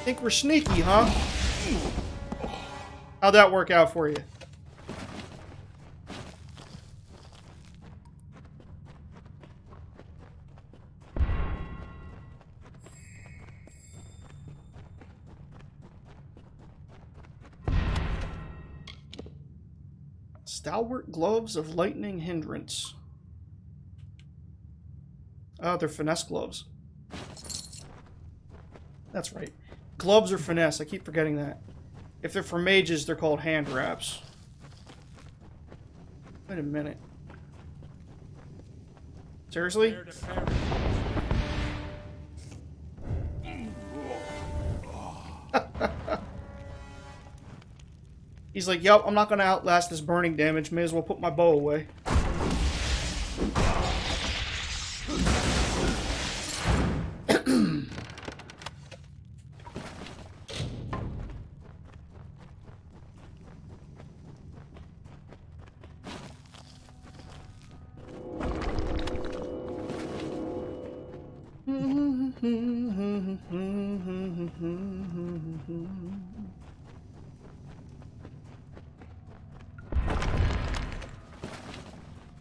Think we're sneaky, huh? How'd that work out for you? Stalwart gloves of lightning hindrance. Oh, they're finesse gloves. That's right. Gloves are finesse. I keep forgetting that. If they're for mages, they're called hand wraps. Wait a minute. Seriously? He's like, yup, I'm not gonna outlast this burning damage. May as well put my bow away.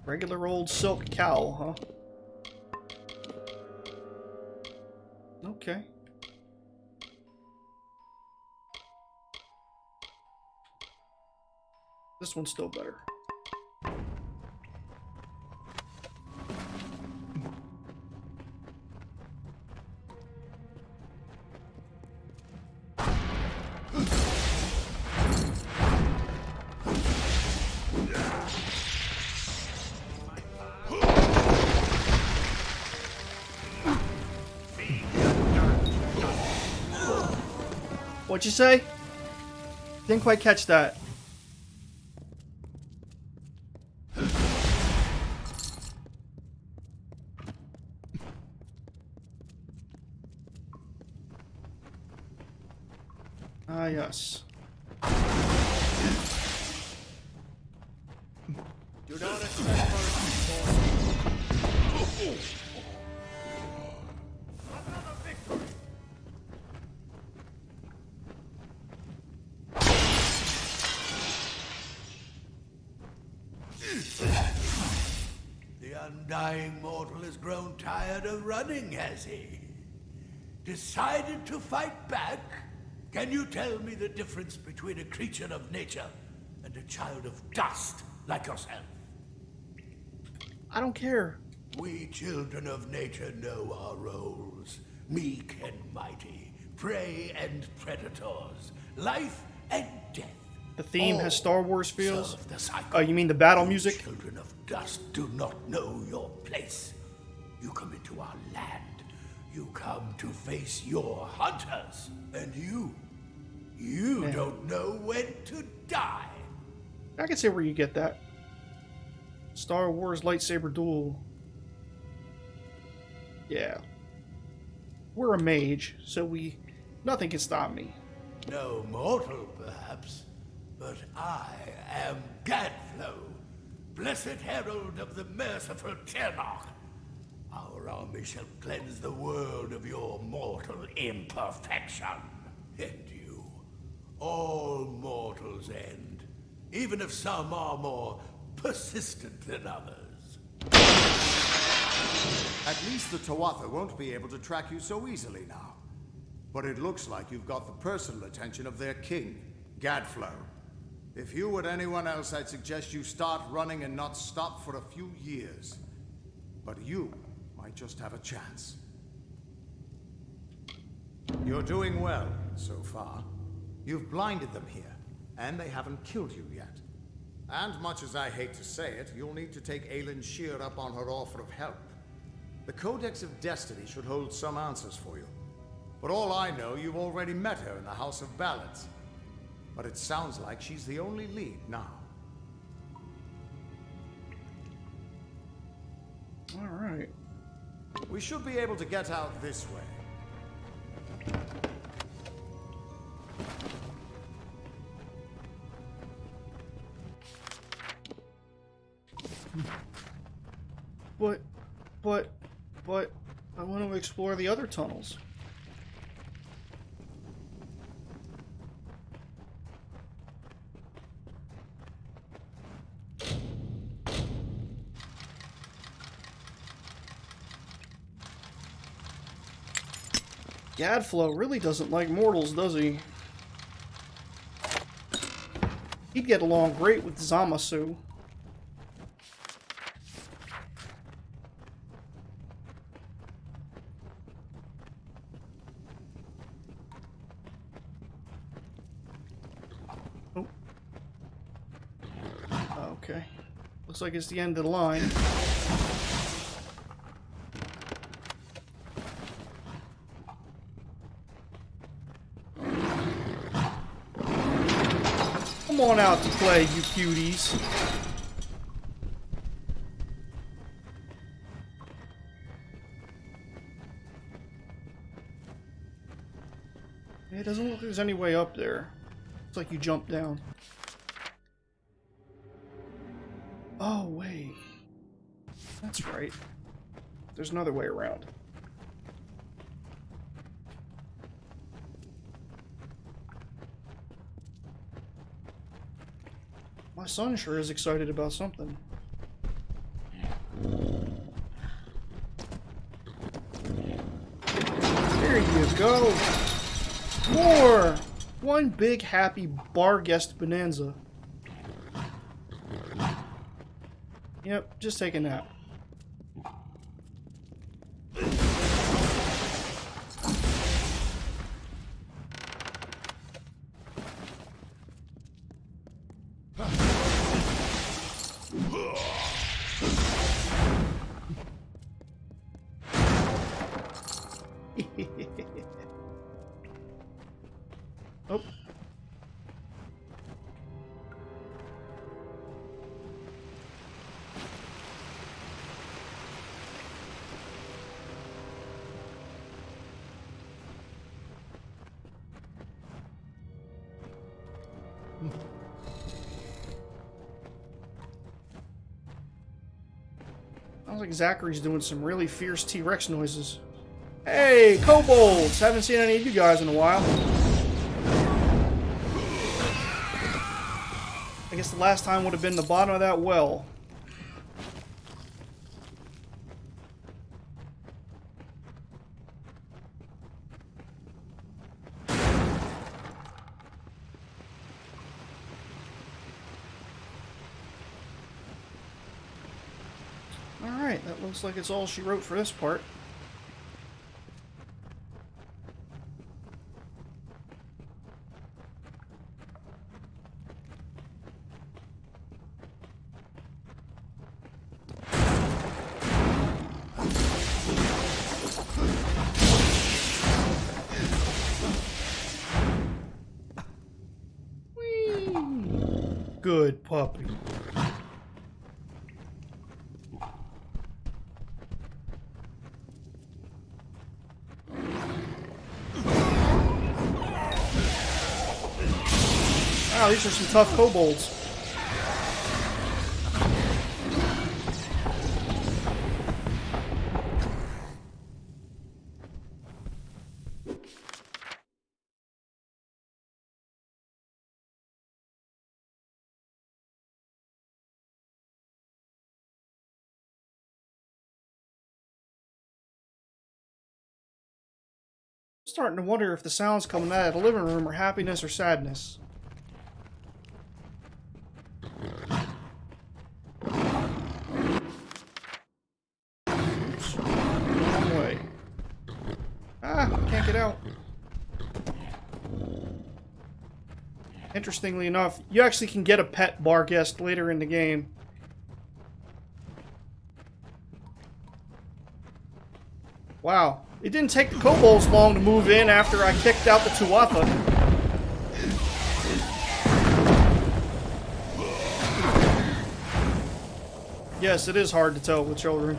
Regular old silk cowl, huh? Okay. This one's still better. What'd you say? Didn't quite catch that. Ah, yes. Do not expect mercy, boy. The undying mortal has grown tired of running, has he? Decided to fight back? Can you tell me the difference between a creature of nature and a child of dust like yourself? I don't care. We children of nature know our roles. Meek and mighty, prey and predators, life and death. The theme has Star Wars feels. Serve the cycle. Oh, you mean the battle music? Children of dust do not know your place. You come into our land. You come to face your hunters. And you don't know when to die. I can see where you get that. Star Wars lightsaber duel. Yeah. We're a mage, so nothing can stop me. No mortal, perhaps, but I am Gadflow, blessed herald of the merciful Ternach. Our army shall cleanse the world of your mortal imperfection. And you, all mortals end, even if some are more persistent than others. At least the Tawatha won't be able to track you so easily now. But it looks like you've got the personal attention of their king, Gadflow. If you were anyone else, I'd suggest you start running and not stop for a few years. But you might just have a chance. You're doing well, so far. You've blinded them here, and they haven't killed you yet. And much as I hate to say it, you'll need to take Aelin Shear up on her offer of help. The Codex of Destiny should hold some answers for you. For all I know, you've already met her in the House of Ballads. But it sounds like she's the only lead now. All right. We should be able to get out this way. But, I want to explore the other tunnels. Gadflow really doesn't like mortals, does he? He'd get along great with Zamasu. Oh. Okay. Looks like it's the end of the line. Come on out to play, you cuties. It doesn't look like there's any way up there. Looks like you jump down. Oh, wait. That's right. There's another way around. My son sure is excited about something. There you go. More! One big happy bar guest bonanza. Yep, just take a nap. Oh. Sounds like Zachary's doing some really fierce T-Rex noises. Hey, kobolds! Haven't seen any of you guys in a while. I guess the last time would have been the bottom of that well. Alright, that looks like it's all she wrote for this part. Good puppy. Wow, these are some tough kobolds. Starting to wonder if the sounds coming out of the living room are happiness or sadness. Oops. Wrong way. Ah, can't get out. Interestingly enough, you actually can get a pet bar guest later in the game. Wow. It didn't take the kobolds long to move in after I kicked out the Tuatha. Yes, it is hard to tell with children.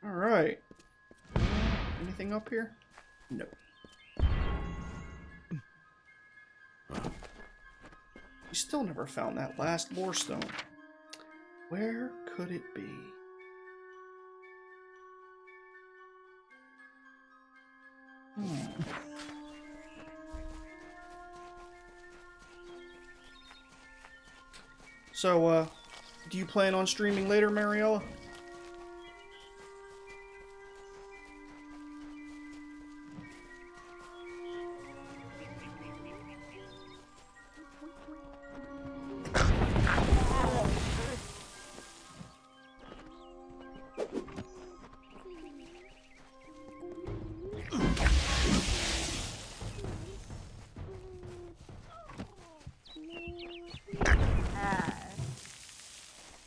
Alright. Anything up here? No. We still never found that last lore stone. Where could it be? So, do you plan on streaming later, Mariella?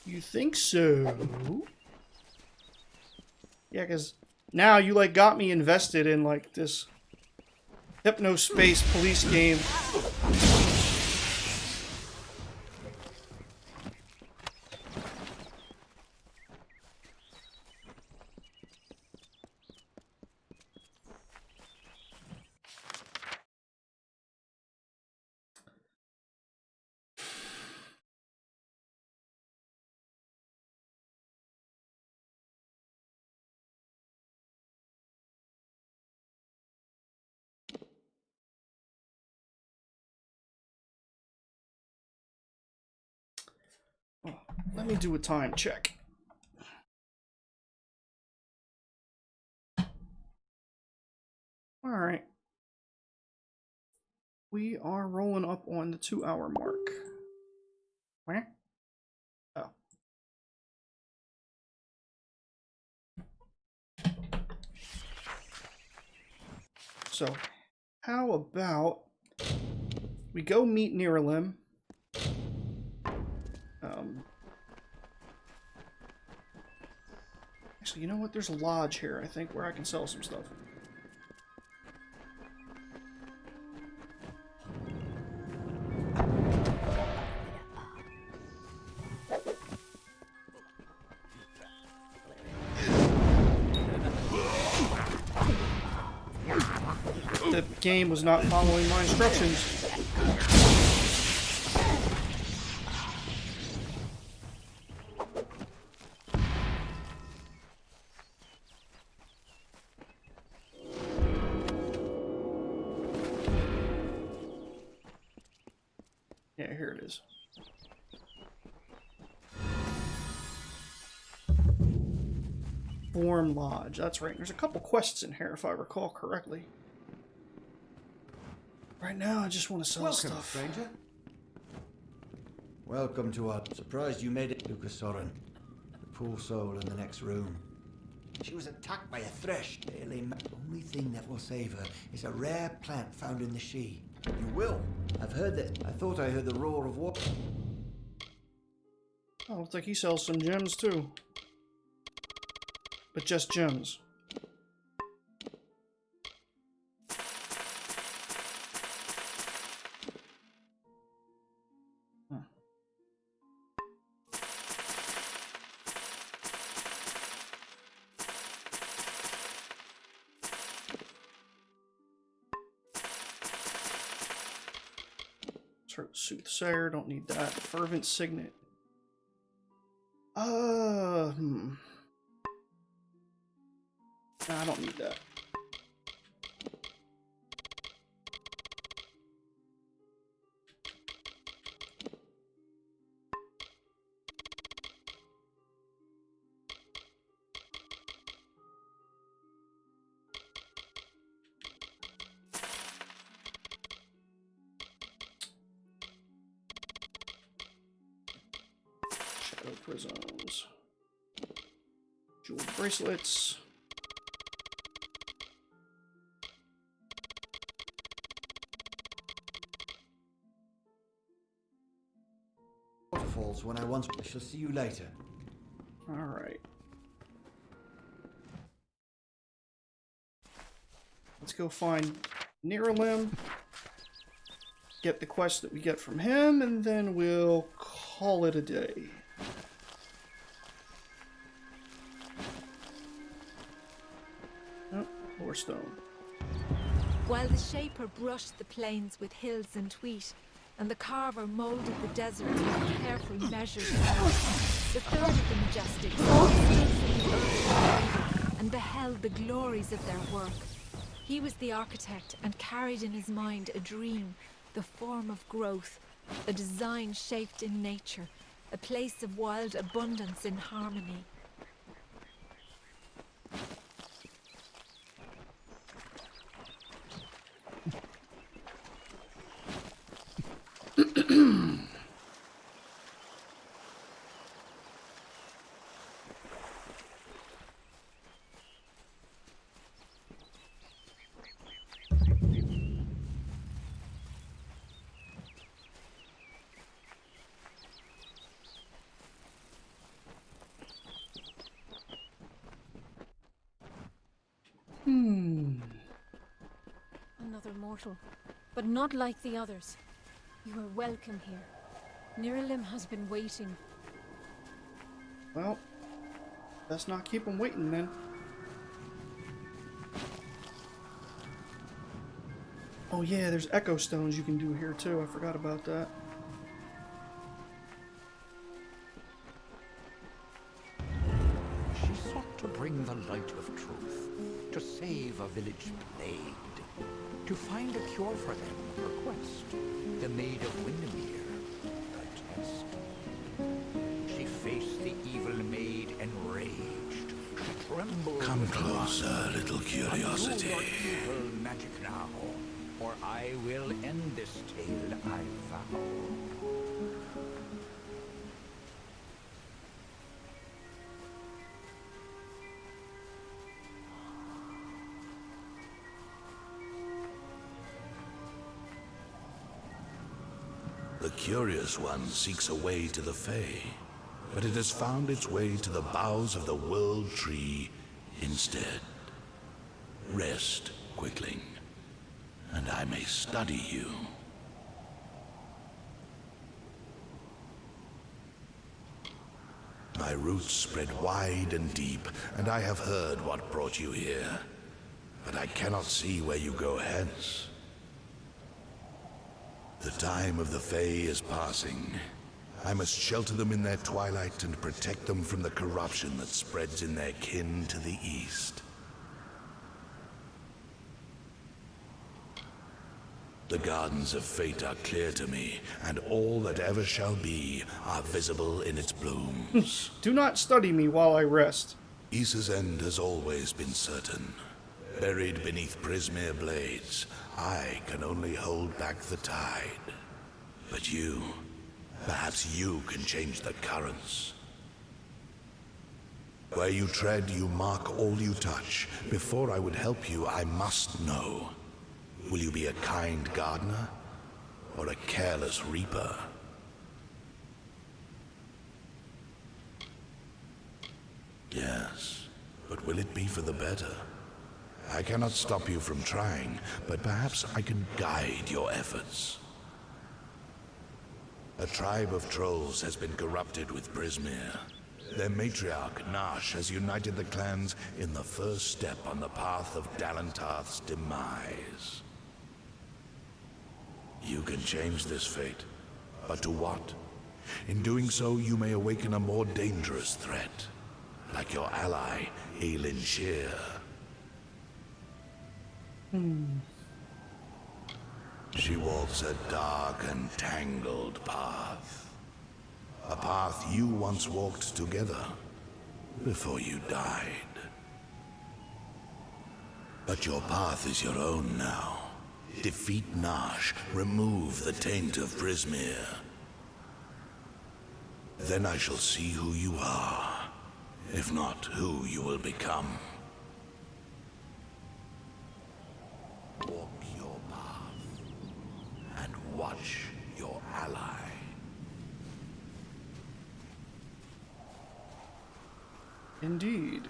You think so? Yeah, because now you like got me invested in like this hypnospace police game. Let me do a time check. All right. We are rolling up on the 2-hour mark. Where? Oh. So, how about we go meet Niralim? Actually, you know what? There's a lodge here, I think, where I can sell some stuff. The game was not following my instructions. Yeah, here it is. Form Lodge. That's right. There's a couple quests in here, if I recall correctly. Right now, I just want to sell Welcome, stuff. stranger. Welcome to our... Surprised you made it, Lucas Soren. The poor soul in the next room. She was attacked by a thresh. The only thing that will save her is a rare plant found in the She. You will. I've heard that. I thought I heard the roar of water. Oh, looks like he sells some gems too. But just gems. Soothsayer, don't need that. Fervent Signet. Nah, I don't need that. Prisms. Jeweled bracelets. Waterfalls when I once... I shall see you later. Alright. Let's go find Niralim. Get the quest that we get from him, and then we'll call it a day. Oh, more stone. While the Shaper brushed the plains with hills and wheat, and the Carver molded the deserts with carefully measured hand, the third of the Majestics stood for the earth and beheld the glories of their work. He was the architect and carried in his mind a dream, the form of growth, a design shaped in nature, a place of wild abundance in harmony. Another mortal, but not like the others. You are welcome here. Niralim has been waiting. Well, let's not keep him waiting then. Oh yeah, there's echo stones you can do here too. I forgot about that. She sought to bring the light of truth, to save a village plagued, to find a cure for them, her quest, the Maid of Windemere, her test. She faced the evil maid enraged. She trembled. Come closer, little curiosity. Undo your evil magic now, or I will end this tale, I vow. The curious one seeks a way to the Fae, but it has found its way to the boughs of the World Tree instead. Rest, Quickling, and I may study you. My roots spread wide and deep, and I have heard what brought you here, but I cannot see where you go hence. The time of the Fae is passing. I must shelter them in their twilight and protect them from the corruption that spreads in their kin to the east. The gardens of fate are clear to me, and all that ever shall be are visible in its blooms. Do not study me while I rest. Issa's end has always been certain. Buried beneath Prismere blades, I can only hold back the tide. But you, perhaps you can change the currents. Where you tread, you mark all you touch. Before I would help you, I must know. Will you be a kind gardener, or a careless reaper? Yes, but will it be for the better? I cannot stop you from trying, but perhaps I can guide your efforts. A tribe of trolls has been corrupted with Prismere. Their matriarch, Nash, has united the clans in the first step on the path of Dalentarth's demise. You can change this fate, but to what? In doing so, you may awaken a more dangerous threat, like your ally, Aelin Shear. She walks a dark and tangled path. A path you once walked together, before you died. But your path is your own now. Defeat Nash, remove the taint of Prismere. Then I shall see who you are, if not who you will become. Walk your path, and watch your ally. Indeed.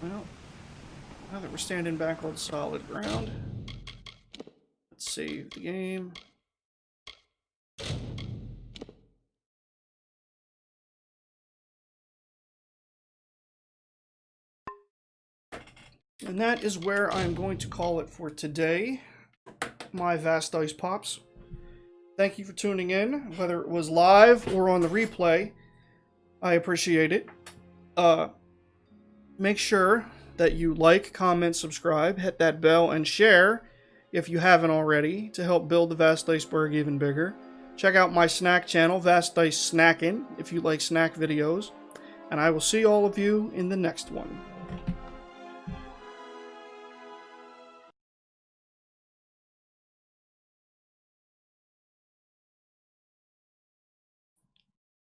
Well, now that we're standing back on solid ground, let's save the game. And that is where I'm going to call it for today, my Vast Dice Pops. Thank you for tuning in, whether it was live or on the replay. I appreciate it. Make sure that you like, comment, subscribe, hit that bell, and share if you haven't already to help build the Vast Diceberg even bigger. Check out my snack channel, Vast Dice Snackin', if you like snack videos. And I will see all of you in the next one.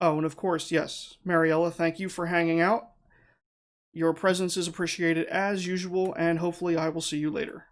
Oh, and of course, yes, Mariella, thank you for hanging out. Your presence is appreciated as usual, and hopefully I will see you later.